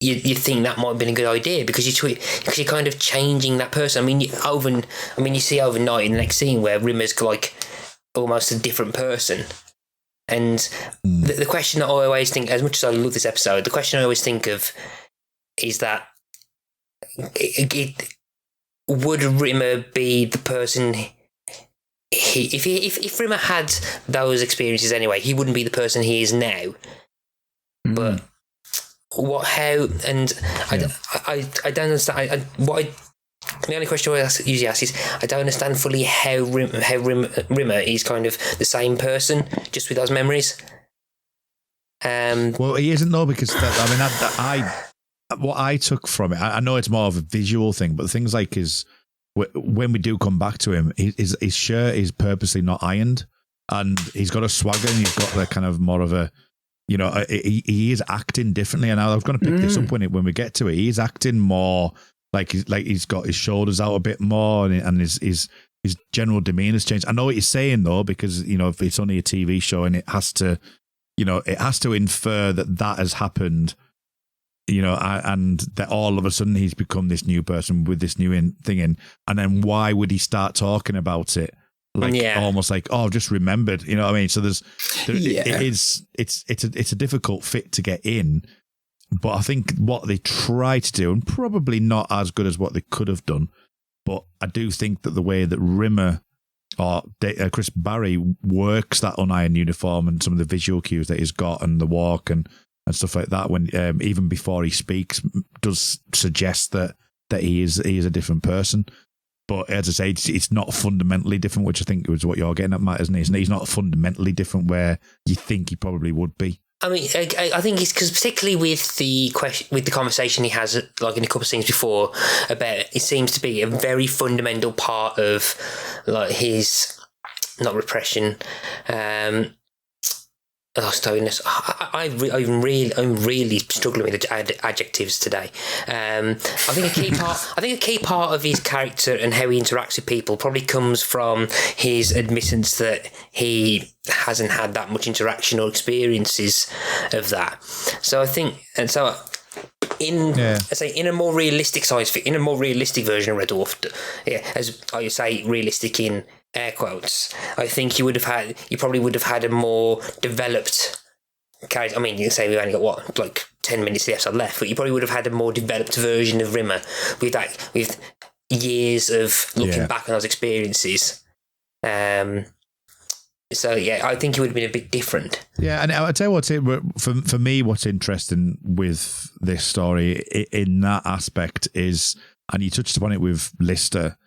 you think that might have been a good idea because you're kind of changing that person. I mean, you see overnight in the next scene where Rimmer's like almost a different person. And the question that I always think, as much as I love this episode, the question I always think of is that would Rimmer be the person? If Rimmer had those experiences anyway, he wouldn't be the person he is now. But how? And yeah. I don't understand. The only question I usually ask is, I don't understand fully how Rimmer is kind of the same person, just with those memories. Well, he isn't though, because what I took from it, I know it's more of a visual thing, but things like when we do come back to him, his shirt is purposely not ironed, and he's got a swagger, and he's got the kind of more of a, you know, he is acting differently. And I was going to pick this up when we get to it. He's acting more like he's got his shoulders out a bit more, and his general demeanor's changed. I know what you're saying though, because you know if it's only a TV show and it has to infer that has happened, you know, and that all of a sudden he's become this new person with this new thing in, and then why would he start talking about it? Almost like, oh, I've just remembered, you know what I mean? So it's a difficult fit to get in, but I think what they try to do, and probably not as good as what they could have done, but I do think that the way that Rimmer or Chris Barry works that unironed uniform and some of the visual cues that he's got and the walk and stuff like that, when even before he speaks, does suggest that he is a different person. But as I say, it's not fundamentally different, which I think was what you're getting at, Matt, isn't it? He's not fundamentally different where you think he probably would be. I mean, I think it's because particularly with the conversation he has, like in a couple of scenes before, about it seems to be a very fundamental part of like his not repression. Stubbornness. I'm really struggling with the adjectives today. I think a key part of his character and how he interacts with people probably comes from his admittance that he hasn't had that much interaction or experiences of that. So I think, and so in a more realistic in a more realistic version of Red Dwarf, as I say, realistic in air quotes, I think you probably would have had a more developed character. I mean, you can say we've only got 10 minutes of the episode left, but you probably would have had a more developed version of Rimmer with years of looking back on those experiences. So yeah, I think it would have been a bit different. Yeah, and I'll tell you for me, what's interesting with this story in that aspect is, and you touched upon it with Lister,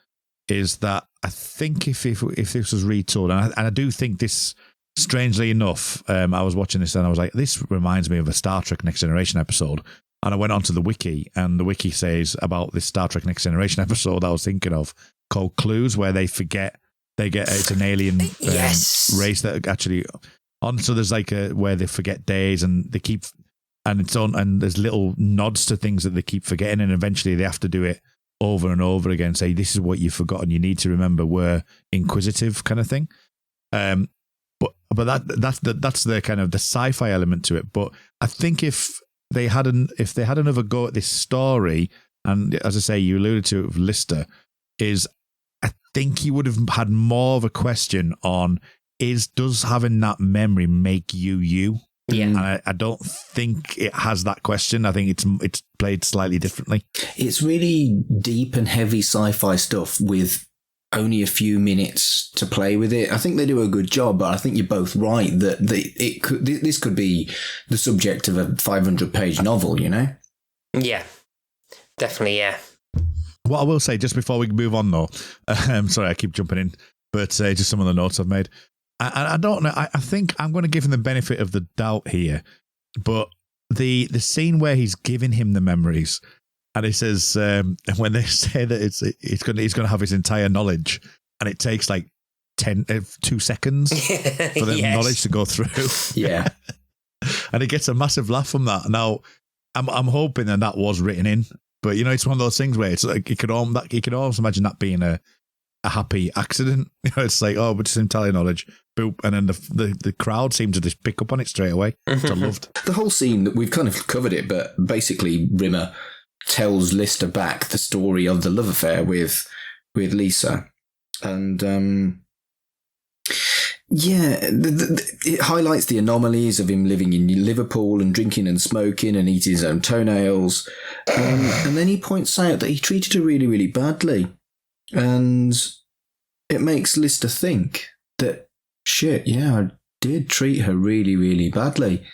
is that I think if this was retold, and I do think this, strangely enough, I was watching this and I was like, this reminds me of a Star Trek Next Generation episode. And I went onto the wiki, and the wiki says about this Star Trek Next Generation episode I was thinking of called Clues, where they forget it's an alien race that actually on. So there's where they forget days, and they keep, and it's on, and there's little nods to things that they keep forgetting, and eventually they have to do it over and over again, say this is what you've forgotten, you need to remember, we're inquisitive kind of thing. But that's the kind of the sci-fi element to it. But I think if they had another go at this story, and as I say, you alluded to it with Lister, is I think you would have had more of a question on does having that memory make you? Yeah. And I don't think it has that question. I think it's played slightly differently. It's really deep and heavy sci-fi stuff with only a few minutes to play with it. I think they do a good job, but I think you're both right that this could be the subject of a 500-page novel, you know? Yeah, definitely, yeah. What I will say, just before we move on though, sorry, I keep jumping in, but just some of the notes I've made. I don't know. I think I'm going to give him the benefit of the doubt here, but the scene where he's giving him the memories, and he says when they say that he's going to have his entire knowledge, and it takes like 2 seconds for the knowledge to go through. Yeah, and he gets a massive laugh from that. Now, I'm hoping that was written in, but you know, it's one of those things where it's like you could almost imagine that being a happy accident. You know, it's like, oh, but just entire knowledge, boop, and then the crowd seemed to just pick up on it straight away, which I loved. The whole scene, that we've kind of covered it, but basically Rimmer tells Lister back the story of the love affair with Lisa, and it highlights the anomalies of him living in Liverpool and drinking and smoking and eating his own toenails, and then he points out that he treated her really, really badly. And it makes Lister think that, shit, yeah, I did treat her really, really badly.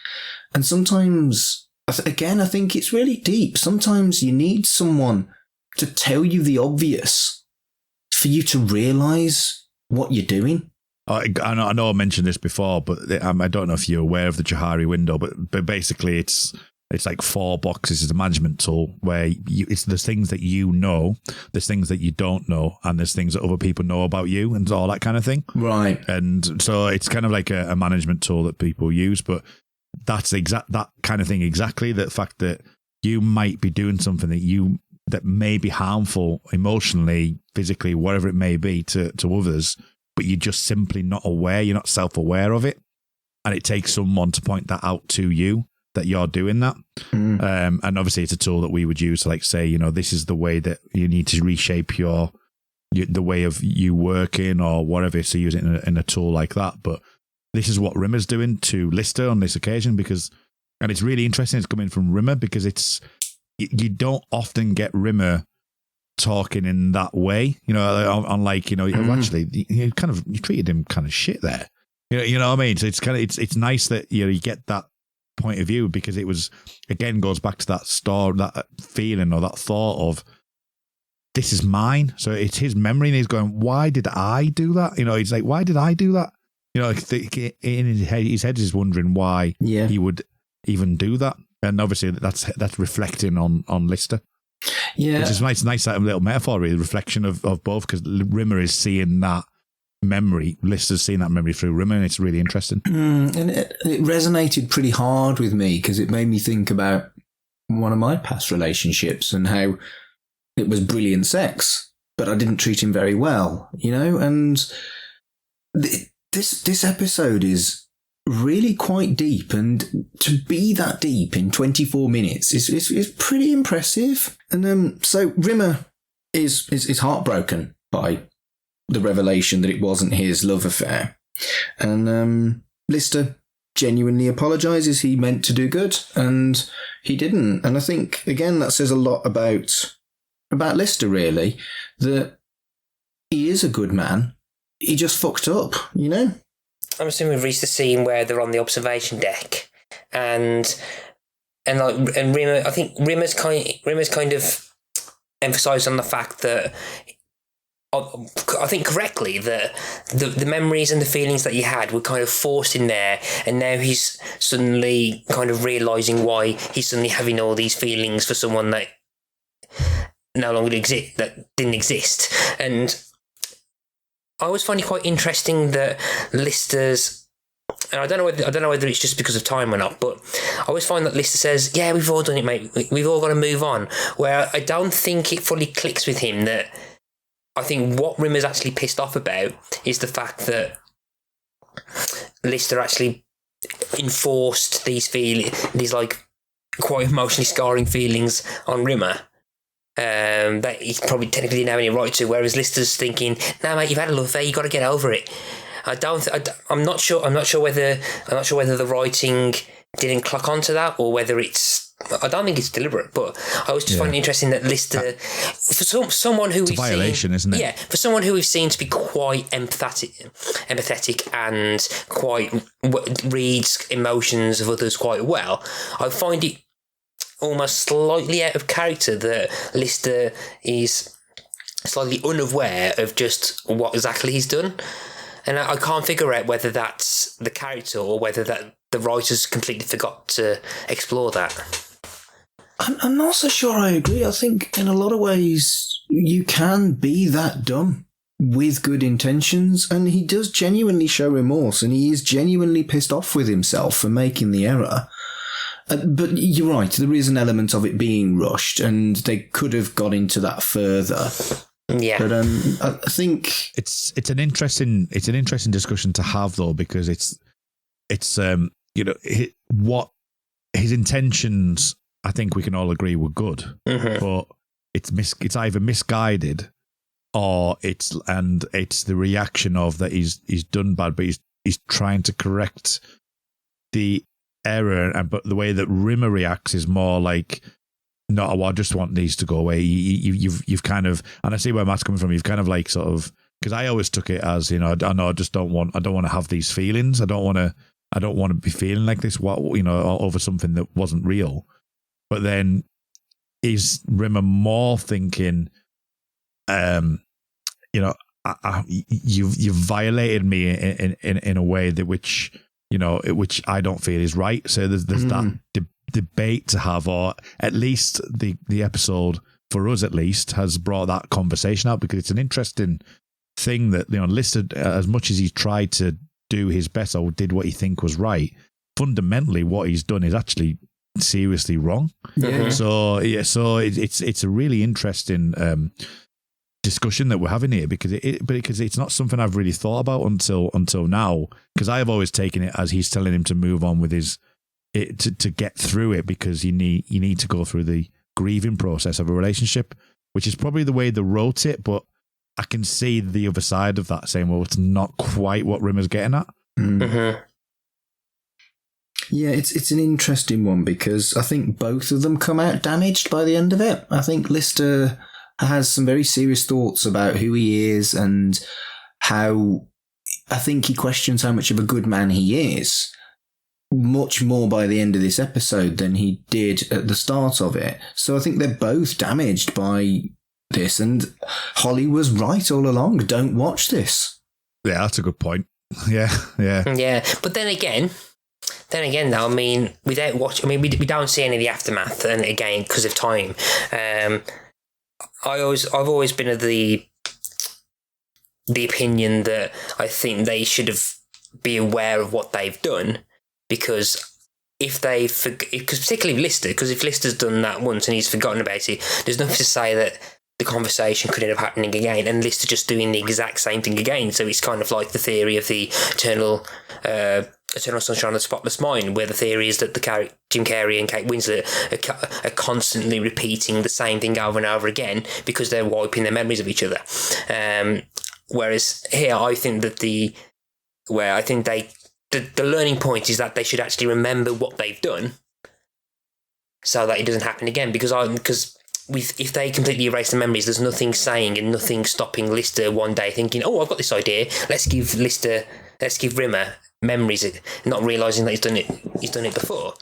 And sometimes, again, I think it's really deep. Sometimes you need someone to tell you the obvious for you to realise what you're doing. I know I mentioned this before, but I don't know if you're aware of the Johari window, but basically it's like 4 boxes. It's a management tool where there's things that you know, there's things that you don't know, and there's things that other people know about you and all that kind of thing. Right. And so it's kind of like a management tool that people use, but that's that kind of thing exactly. The fact that you might be doing something that may be harmful emotionally, physically, whatever it may be to others, but you're just simply not aware, you're not self-aware of it. And it takes someone to point that out to you, that you're doing that. And obviously it's a tool that we would use to, like, say, you know, this is the way that you need to reshape the way of you working or whatever, so use it in a tool like that. But this is what Rimmer's doing to Lister on this occasion, and it's really interesting it's coming from Rimmer, because you don't often get Rimmer talking in that way, you know, on like, you know, actually you treated him kind of shit there, you know what I mean? So it's nice that, you know, you get that point of view, because it was, again, goes back to that feeling or that thought of, this is mine. So it's his memory, and he's going, why did I do that? You know, he's like, why did I do that? You know, in his head is wondering why he would even do that. And obviously that's reflecting on Lister. Yeah. Which is nice that little metaphor, really, reflection of both, because Rimmer is seeing that memory, Lister's seeing that memory through Rimmer, and it's really interesting. And it resonated pretty hard with me, because it made me think about one of my past relationships and how it was brilliant sex, but I didn't treat him very well, you know? And this episode is really quite deep, and to be that deep in 24 minutes is pretty impressive. And so Rimmer is heartbroken by the revelation that it wasn't his love affair, and Lister genuinely apologises. He meant to do good, and he didn't. And I think, again, that says a lot about Lister, really, that he is a good man. He just fucked up, you know? I'm assuming we've reached the scene where they're on the observation deck, and Rimmer. I think Rimmer's kind of emphasised on the fact that, I think correctly, that the memories and the feelings that he had were kind of forced in there, and now he's suddenly kind of realising why he's suddenly having all these feelings for someone that no longer didn't exist. And I always find it quite interesting that Lister's, and I don't know whether it's just because of time or not, but I always find that Lister says, "Yeah, we've all done it, mate. We've all got to move on." Where I don't think it fully clicks with him that. I think what Rimmer's actually pissed off about is the fact that Lister actually enforced these like quite emotionally scarring feelings on Rimmer. that he probably technically didn't have any right to, whereas Lister's thinking, "No, mate, you've had a love affair. You got to get over it." I'm not sure whether the writing didn't clock onto that, or whether it's. I don't think it's deliberate, but I was just finding it interesting that Lister, for someone who it's a violation, isn't it? Yeah, for someone who we've seen to be quite empathetic and quite reads emotions of others quite well, I find it almost slightly out of character that Lister is slightly unaware of just what exactly he's done. And I can't figure out whether that's the character or whether that the writers completely forgot to explore that. I'm not so sure I agree. I think in a lot of ways you can be that dumb with good intentions, and he does genuinely show remorse, and he is genuinely pissed off with himself for making the error. But you're right, there is an element of it being rushed, and they could have got into that further. Yeah, but I think it's an interesting discussion to have, though, because it's what his intentions, I think we can all agree, were good, but it's either misguided or it's the reaction of that he's done bad, but he's trying to correct the error, but the way that Rimmer reacts is more like, no, I just want these to go away. You've kind of, and I see where Matt's coming from. You've kind of like sort of, because I always took it as, I don't want to have these feelings. I don't want to be feeling like this. Over something that wasn't real. But then is Rimmer more thinking, you've violated me in a way that which I don't feel is right. So there's that debate to have, or at least the episode, for us at least, has brought that conversation out, because it's an interesting thing that, Lister, as much as he tried to do his best or did what he think was right, fundamentally what he's done is actually seriously wrong. So it's a really interesting discussion that we're having here, because it's not something I've really thought about until now, because I have always taken it as he's telling him to move on with to get through it, because you need to go through the grieving process of a relationship, which is probably the way they wrote it, but I can see the other side of that, saying, well, it's not quite what Rimmer's getting at. Yeah, it's an interesting one, because I think both of them come out damaged by the end of it. I think Lister has some very serious thoughts about who he is, and how I think he questions how much of a good man he is, much more by the end of this episode than he did at the start of it. So I think they're both damaged by this, and Holly was right all along. Don't watch this. Yeah, that's a good point. Yeah. But then again, though, I mean, without watching, we don't see any of the aftermath, and again, because of time, I've always been of the opinion that I think they should have be aware of what they've done, because because particularly Lister, because if Lister's done that once and he's forgotten about it, there's nothing to say that the conversation could end up happening again, and Lister just doing the exact same thing again. So it's kind of like the theory of the Eternal Sunshine of the Spotless Mind, where the theory is that Jim Carrey and Kate Winslet are constantly repeating the same thing over and over again, because they're wiping their memories of each other. Whereas here, I think that the learning point is that they should actually remember what they've done, so that it doesn't happen again. Because if they completely erase the memories, there's nothing saying and nothing stopping Lister one day thinking, "Oh, I've got this idea. Let's give Rimmer memories," not realising that he's done it before.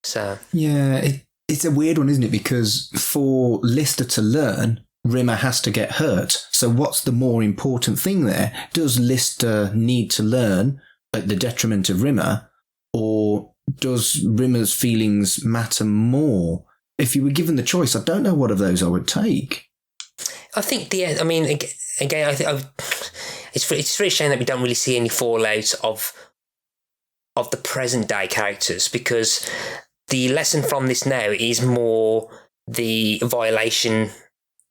So yeah, it's a weird one, isn't it? Because for Lister to learn, Rimmer has to get hurt. So what's the more important thing there? Does Lister need to learn at the detriment of Rimmer, or does Rimmer's feelings matter more? If you were given the choice, I don't know what of those I would take. I think I think it's really a shame that we don't really see any fallout of the present day characters, because the lesson from this now is more the violation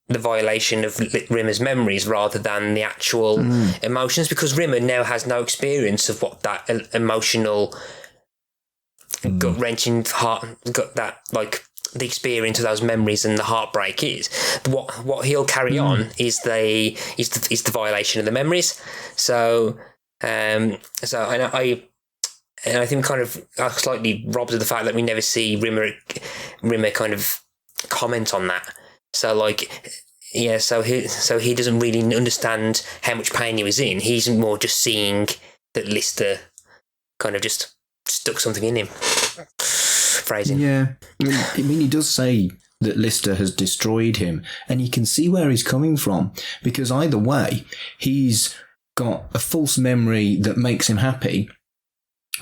of Rimmer's memories rather than the actual emotions, because Rimmer now has no experience of what that emotional gut-wrenching heart, got that like the experience of those memories and the heartbreak is. What he'll carry on is the violation of the memories. So I think kind of slightly robbed of the fact that we never see Rimmer kind of comment on that. So so he doesn't really understand how much pain he was in. He's more just seeing that Lister kind of just stuck something in him. Phrasing. Yeah. I mean, he does say that Lister has destroyed him, and you can see where he's coming from, because either way, he's got a false memory that makes him happy,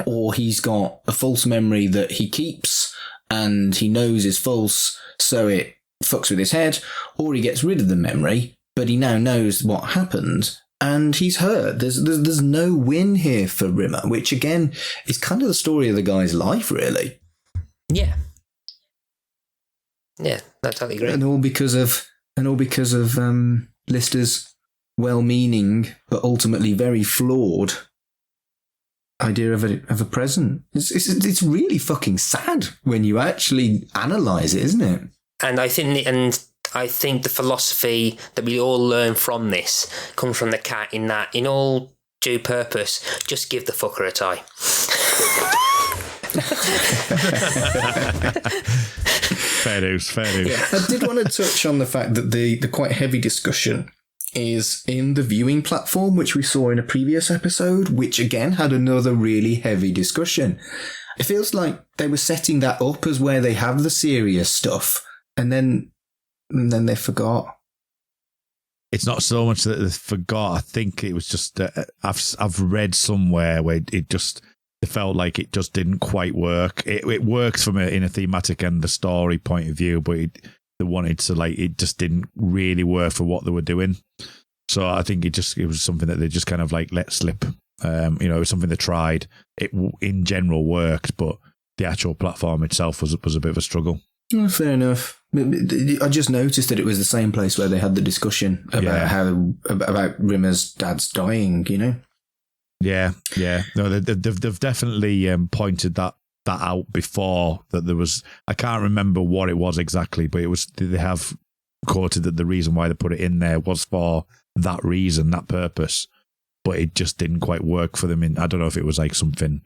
or he's got a false memory that he keeps and he knows is false, so it fucks with his head, or he gets rid of the memory, but he now knows what happened, and he's hurt. There's no win here for Rimmer, which again is kind of the story of the guy's life, really. Yeah. Yeah, that's totally great. And all because of Lister's well-meaning but ultimately very flawed idea of a present. It's really fucking sad when you actually analyse it, isn't it? And I think the philosophy that we all learn from this comes from the cat, in that, in all due purpose, just give the fucker a tie. Fair news. Yeah. I did want to touch on the fact that the quite heavy discussion is in the viewing platform, which we saw in a previous episode, which again had another really heavy discussion. It feels like they were setting that up as where they have the serious stuff, and then they forgot. It's not so much that they forgot. I think it was just I've read somewhere where it felt like it just didn't quite work. It works in a thematic and the story point of view, but they wanted to, it just didn't really work for what they were doing. So I think it was something that they just kind of let slip. It was something they tried. It in general worked, but the actual platform itself was a bit of a struggle. Oh, fair enough. I just noticed that it was the same place where they had the discussion about about Rimmer's dad's dying. Yeah. No, they've definitely pointed that out before, that there was, I can't remember what it was exactly, but they have quoted that the reason why they put it in there was for that reason, that purpose, but it just didn't quite work for them. I don't know if it was something,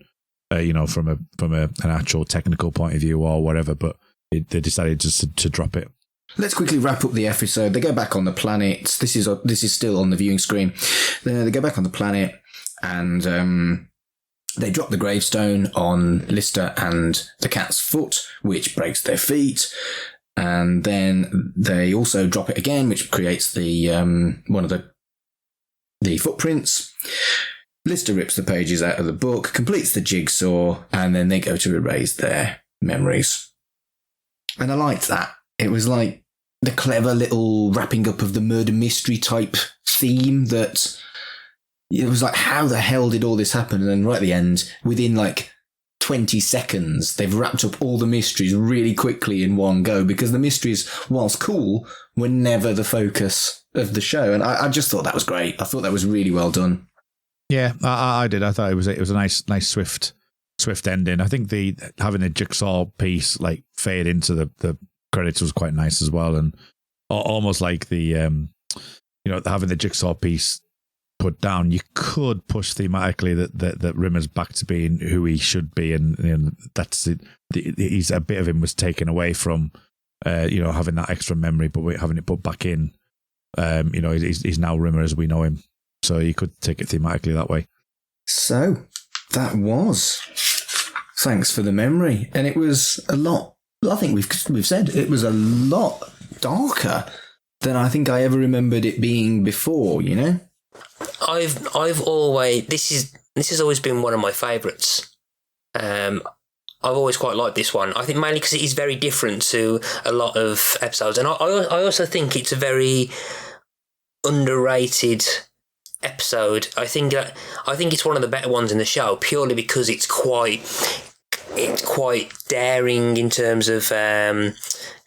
from an actual technical point of view or whatever, but they decided just to drop it. Let's quickly wrap up the episode. They go back on the planet. This is still on the viewing screen. They go back on the planet, and they drop the gravestone on Lister and the cat's foot, which breaks their feet. And then they also drop it again, which creates the one of the footprints. Lister rips the pages out of the book, completes the jigsaw, and then they go to erase their memories. And I liked that. It was like the clever little wrapping up of the murder mystery type theme that... It was like, how the hell did all this happen? And then right at the end, within 20 seconds, they've wrapped up all the mysteries really quickly in one go, because the mysteries, whilst cool, were never the focus of the show. And I just thought that was great. I thought that was really well done. Yeah, I did. I thought it was a nice swift ending. I think having the jigsaw piece fade into the credits was quite nice as well, and almost like the having the jigsaw piece put down, you could push thematically that Rimmer's back to being who he should be, and that's it. He's a bit of him was taken away from having that extra memory, but having it put back in. He's now Rimmer as we know him, so you could take it thematically that way. So that was Thanks for the Memory, and it was a lot. I think we've said it was a lot darker than I think I ever remembered it being before. I've always this has always been one of my favourites. I've always quite liked this one. I think mainly because it is very different to a lot of episodes, and I also think it's a very underrated episode. I think it's one of the better ones in the show, purely because it's quite daring in terms of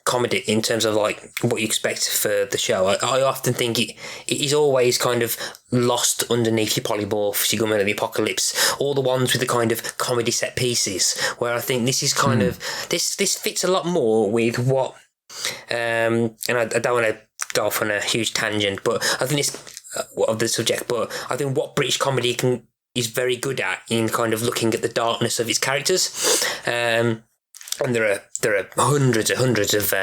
comedy in terms of like what you expect for the show. I often think it is always kind of lost underneath your polymorphs, your Gunmen of the Apocalypse, all the ones with the kind of comedy set pieces, where I think this is kind of this fits a lot more with what and I don't want to go off on a huge tangent, but I think this of the subject, but I think what British comedy is very good at in kind of looking at the darkness of its characters. And there are hundreds of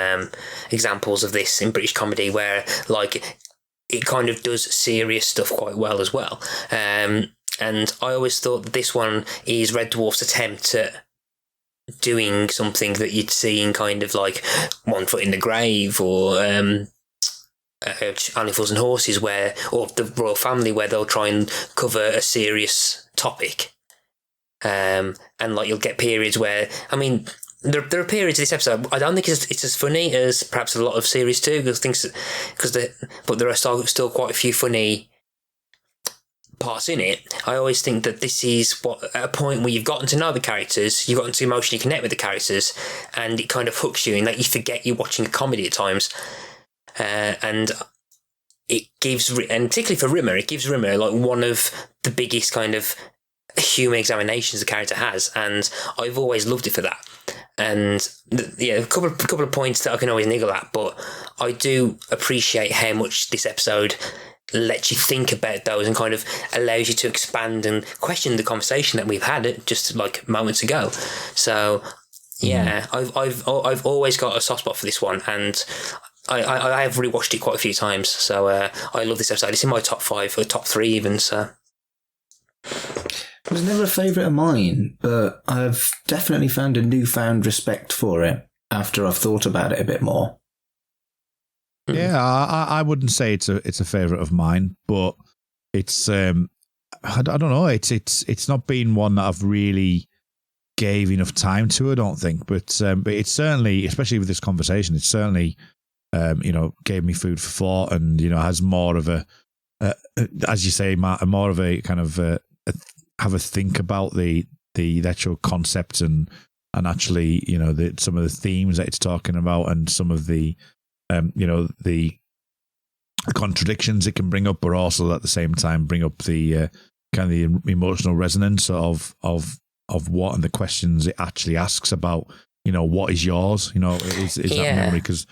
examples of this in British comedy where like it kind of does serious stuff quite well as well. And I always thought that this one is Red Dwarf's attempt at doing something that you'd see in kind of like One Foot in the Grave or Only Fools and Horses, or the Royal Family, where they'll try and cover a serious topic. And like you'll get periods where, I mean, there are periods of this episode I don't think it's as funny as perhaps a lot of series 2 but there are still quite a few funny parts in it. I always think that this is at a point where you've gotten to know the characters, you've gotten to emotionally connect with the characters, and it kind of hooks you, and like you forget you're watching a comedy at times. And it gives, and particularly for Rimmer, it gives Rimmer like one of the biggest kind of human examinations the character has, and I've always loved it for that. And a couple of points that I can always niggle at, but I do appreciate how much this episode lets you think about those and kind of allows you to expand and question the conversation that we've had just like moments ago. So yeah, I've always got a soft spot for this one, and I have rewatched it quite a few times. So I love this episode. It's in my top 5 or top 3 even. So. It was never a favourite of mine, but I've definitely found a newfound respect for it after I've thought about it a bit more. Yeah, I wouldn't say it's a favourite of mine, but it's I don't know. It's not been one that I've really gave enough time to. I don't think, but it's certainly, especially with this conversation, it's certainly gave me food for thought, and has more of a as you say, Matt, more of a kind of have a think about the actual concept and actually some of the themes that it's talking about, and some of the the contradictions it can bring up, but also at the same time bring up the kind of the emotional resonance of what, and the questions it actually asks about what is yours, is that memory, because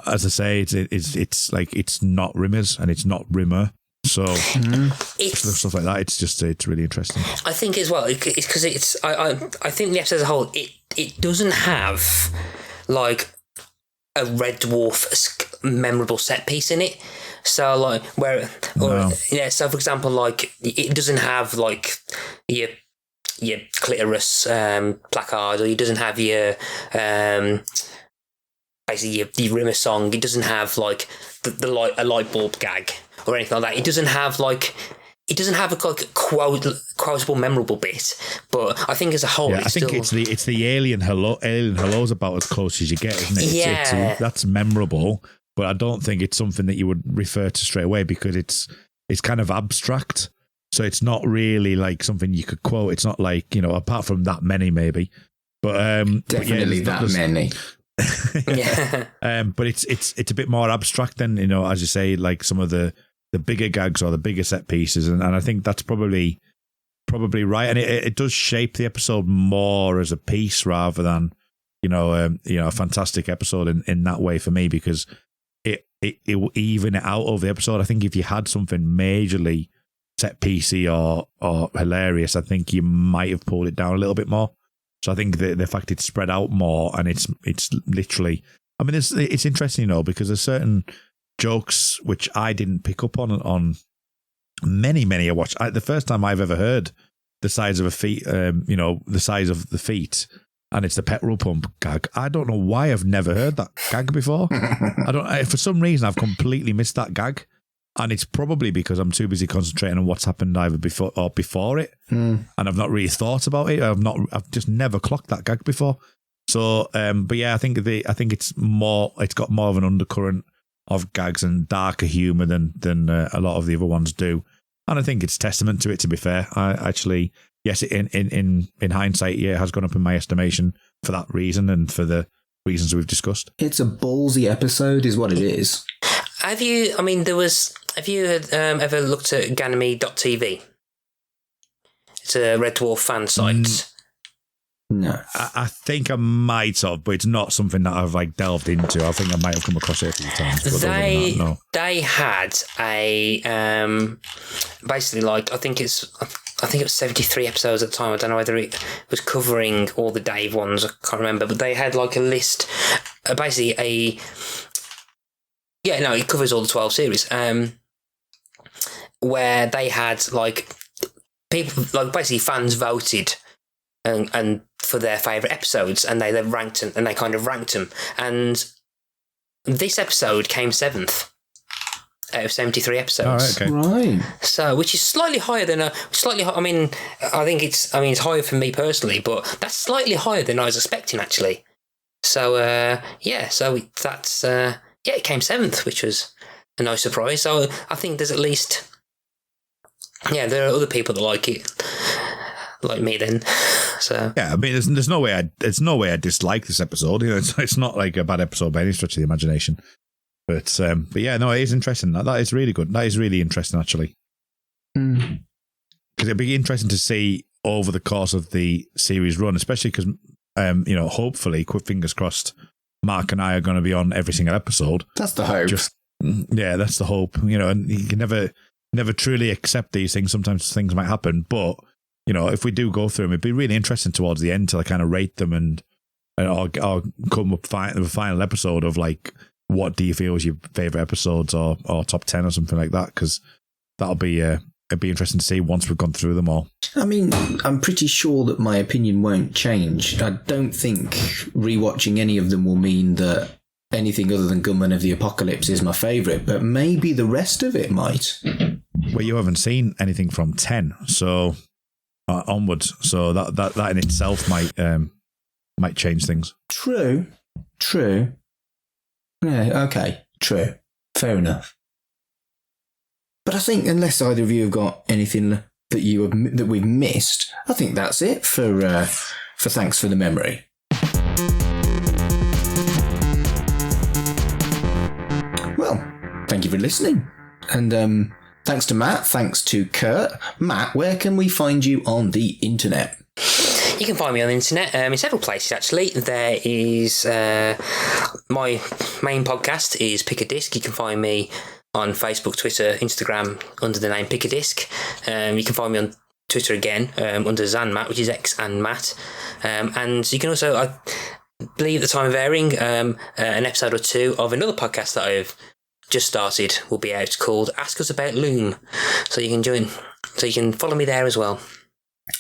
as I say, it's like it's not Rimmer's and it's not Rimmer. So stuff like that, it's really interesting. I think as well, it's because I think the episode as a whole, it doesn't have like a Red Dwarf memorable set piece in it. So like so for example, like it doesn't have like your clitoris placard, or it doesn't have your basically your Rimmer song. It doesn't have like a light bulb gag or anything like that. It doesn't have a quotable, memorable bit. But I think as a whole, I think it's the alien hello's about as close as you get, isn't it? Yeah, that's memorable, but I don't think it's something that you would refer to straight away, because it's kind of abstract. So it's not really like something you could quote. It's not like apart from that many maybe, but definitely that many. Yeah. But it's a bit more abstract than as you say, like some of the bigger gags or the bigger set pieces, and I think that's probably right, and it does shape the episode more as a piece rather than a fantastic episode in that way for me, because it will even it out over the episode. I think if you had something majorly set piecey or hilarious, I think you might have pulled it down a little bit more. So I think the fact it's spread out more, and it's literally, I mean, it's interesting, because there's certain jokes which I didn't pick up on many I watched. The first time I've ever heard the size of a feet, the size of the feet, and it's the petrol pump gag. I don't know why I've never heard that gag before. For some reason I've completely missed that gag. And it's probably because I'm too busy concentrating on what's happened either before it, and I've not really thought about it. I've just never clocked that gag before. So, but yeah, I think it's got more of an undercurrent of gags and darker humour than a lot of the other ones do. And I think it's testament to it. To be fair, I actually, yes, in hindsight, yeah, it has gone up in my estimation for that reason, and for the reasons we've discussed. It's a ballsy episode, is what it is. Have you ever looked at Ganymede.tv? It's a Red Dwarf fan site. No. I think I might have, but it's not something that I've like delved into. I think I might have come across it a few times. But They had a basically like I think it was 73 episodes at the time. I don't know whether it was covering all the Dave ones. I can't remember, but they had like a list, it covers all the 12 series. Where they had like people, like basically fans voted and for their favourite episodes, and they then ranked them, and they kind of ranked them. And this episode came 7th out of 73 episodes. Oh, okay. Right. So, which is slightly higher than I mean, I think it's higher for me personally, but that's slightly higher than I was expecting actually. So, it came 7th, which was a nice surprise. So, I think there's at least, there are other people that like it, like me then. So yeah, I mean, there's no way I dislike this episode. You know, it's not like a bad episode by any stretch of the imagination. But yeah, no, it is interesting. That is really good. That is really interesting, actually. Because it'd be interesting to see over the course of the series run, especially because, hopefully, fingers crossed, Mark and I are going to be on every single episode. That's the hope. That's the hope. You know, and you can never truly accept these things. Sometimes things might happen, but you know, if we do go through them, it'd be really interesting towards the end to like kind of rate them and or come up with a final episode of like, what do you feel is your favourite episodes or top 10 or something like that? Because that'll be it'd be interesting to see once we've gone through them all. I mean, I'm pretty sure that my opinion won't change. I don't think rewatching any of them will mean that anything other than Gunman of the Apocalypse is my favourite, but maybe the rest of it might. Well, you haven't seen anything from 10, so onwards. So that in itself might change things. True. Yeah, okay, true. Fair enough. But I think unless either of you have got anything that we've missed, I think that's it for Thanks for the Memory. Well, thank you for listening. And thanks to Matt, thanks to Kurt. Matt, where can we find you on the internet? you can find me on the internet in several places, actually. There is my main podcast is Pick a Disc. You can find me on Facebook, Twitter, Instagram under the name Pick a Disc. You can find me on Twitter again under Zanmat, which is X and Matt. And you can also, I believe at the time of airing, an episode or two of another podcast that I've just started will be out called Ask Us About Loom. So you can join, so you can follow me there as well.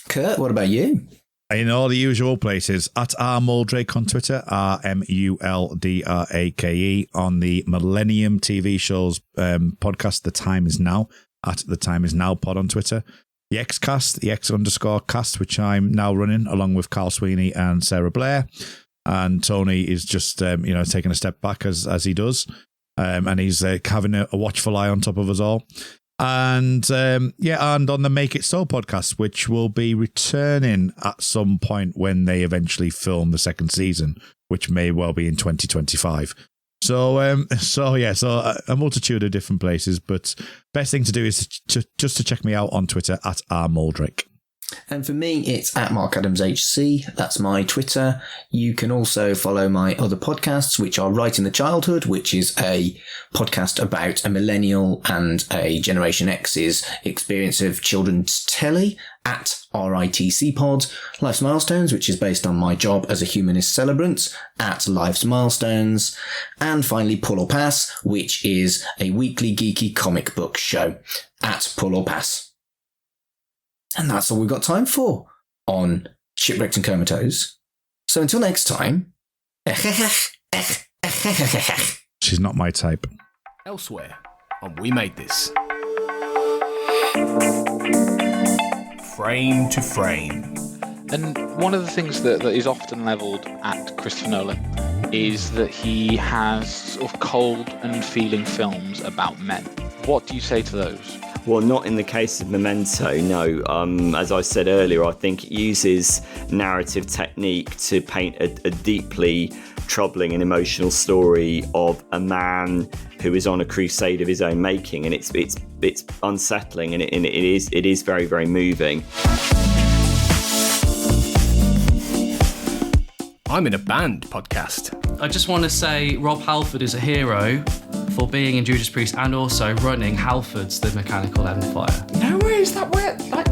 Kurt, what about you? In all the usual places, at rmuldrake on Twitter, RMULDRAKE, on the Millennium TV shows podcast, The Time Is Now, at The Time Is Now pod on Twitter. The Xcast, the X_cast, which I'm now running along with Carl Sweeney and Sarah Blair. And Tony is just, taking a step back as he does. And he's having a watchful eye on top of us all. And and on the Make It So podcast, which will be returning at some point when they eventually film the second season, which may well be in 2025. So a multitude of different places, but best thing to do is just to check me out on Twitter at rmuldrake. And for me, it's at Mark Adams HC. That's my Twitter. You can also follow my other podcasts, which are Right in the Childhood, which is a podcast about a millennial and a Generation X's experience of children's telly, at RITC Pod. Life's Milestones, which is based on my job as a humanist celebrant, at Life's Milestones. And finally, Pull or Pass, which is a weekly geeky comic book show, at Pull or Pass. And that's all we've got time for on Shipwrecked and Comatose. So until next time... She's not my type. Elsewhere on We Made This. Frame to frame. And one of the things that is often levelled at Christopher Nolan is that he has sort of cold and feeling films about men. What do you say to those? Well, not in the case of Memento, no. As I said earlier, I think it uses narrative technique to paint a deeply troubling and emotional story of a man who is on a crusade of his own making, and it's unsettling, and it is very, very moving. I'm in a band podcast. I just want to say Rob Halford is a hero for being in Judas Priest and also running Halford's The Mechanical Empire. No way, is that where? Like,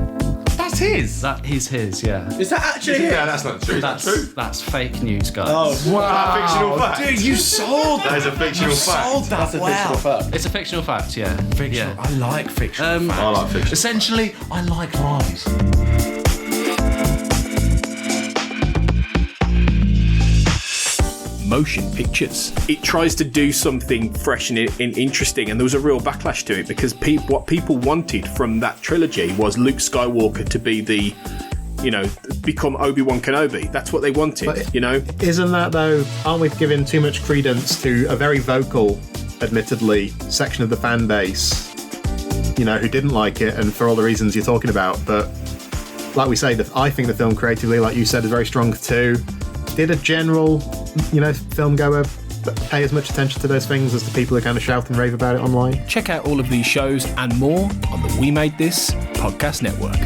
that's his? That is his, yeah. Is that actually his? Yeah, that's not true. That's fake news, guys. Oh, wow. Fictional fact. Dude, you sold that. That is a fictional fact. Sold that. That's a fictional fact. It's a fictional fact, yeah. Fictional. Yeah. I like fictional facts. I like fictional Essentially, I like lies. Motion pictures. It tries to do something fresh and interesting, and there was a real backlash to it because what people wanted from that trilogy was Luke Skywalker to be become Obi-Wan Kenobi. That's what they wanted, Isn't that, though, aren't we giving too much credence to a very vocal, admittedly, section of the fan base, who didn't like it, and for all the reasons you're talking about? But like we say, I think the film creatively, like you said, is very strong too. Did a general, film goer pay as much attention to those things as the people who kind of shout and rave about it online? Check out all of these shows and more on the We Made This podcast network.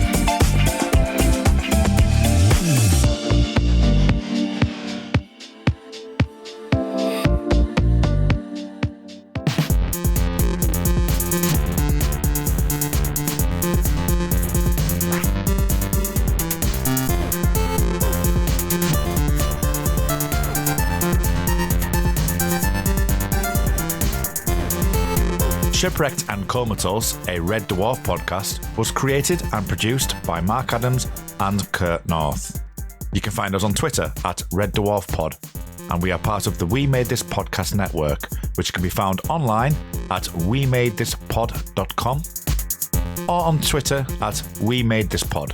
Shipwrecked and Comatose, a Red Dwarf podcast, was created and produced by Mark Adams and Kurt North. You can find us on Twitter at Red Dwarf Pod, and we are part of the We Made This podcast network, which can be found online at wemadethispod.com or on Twitter at We Made This Pod.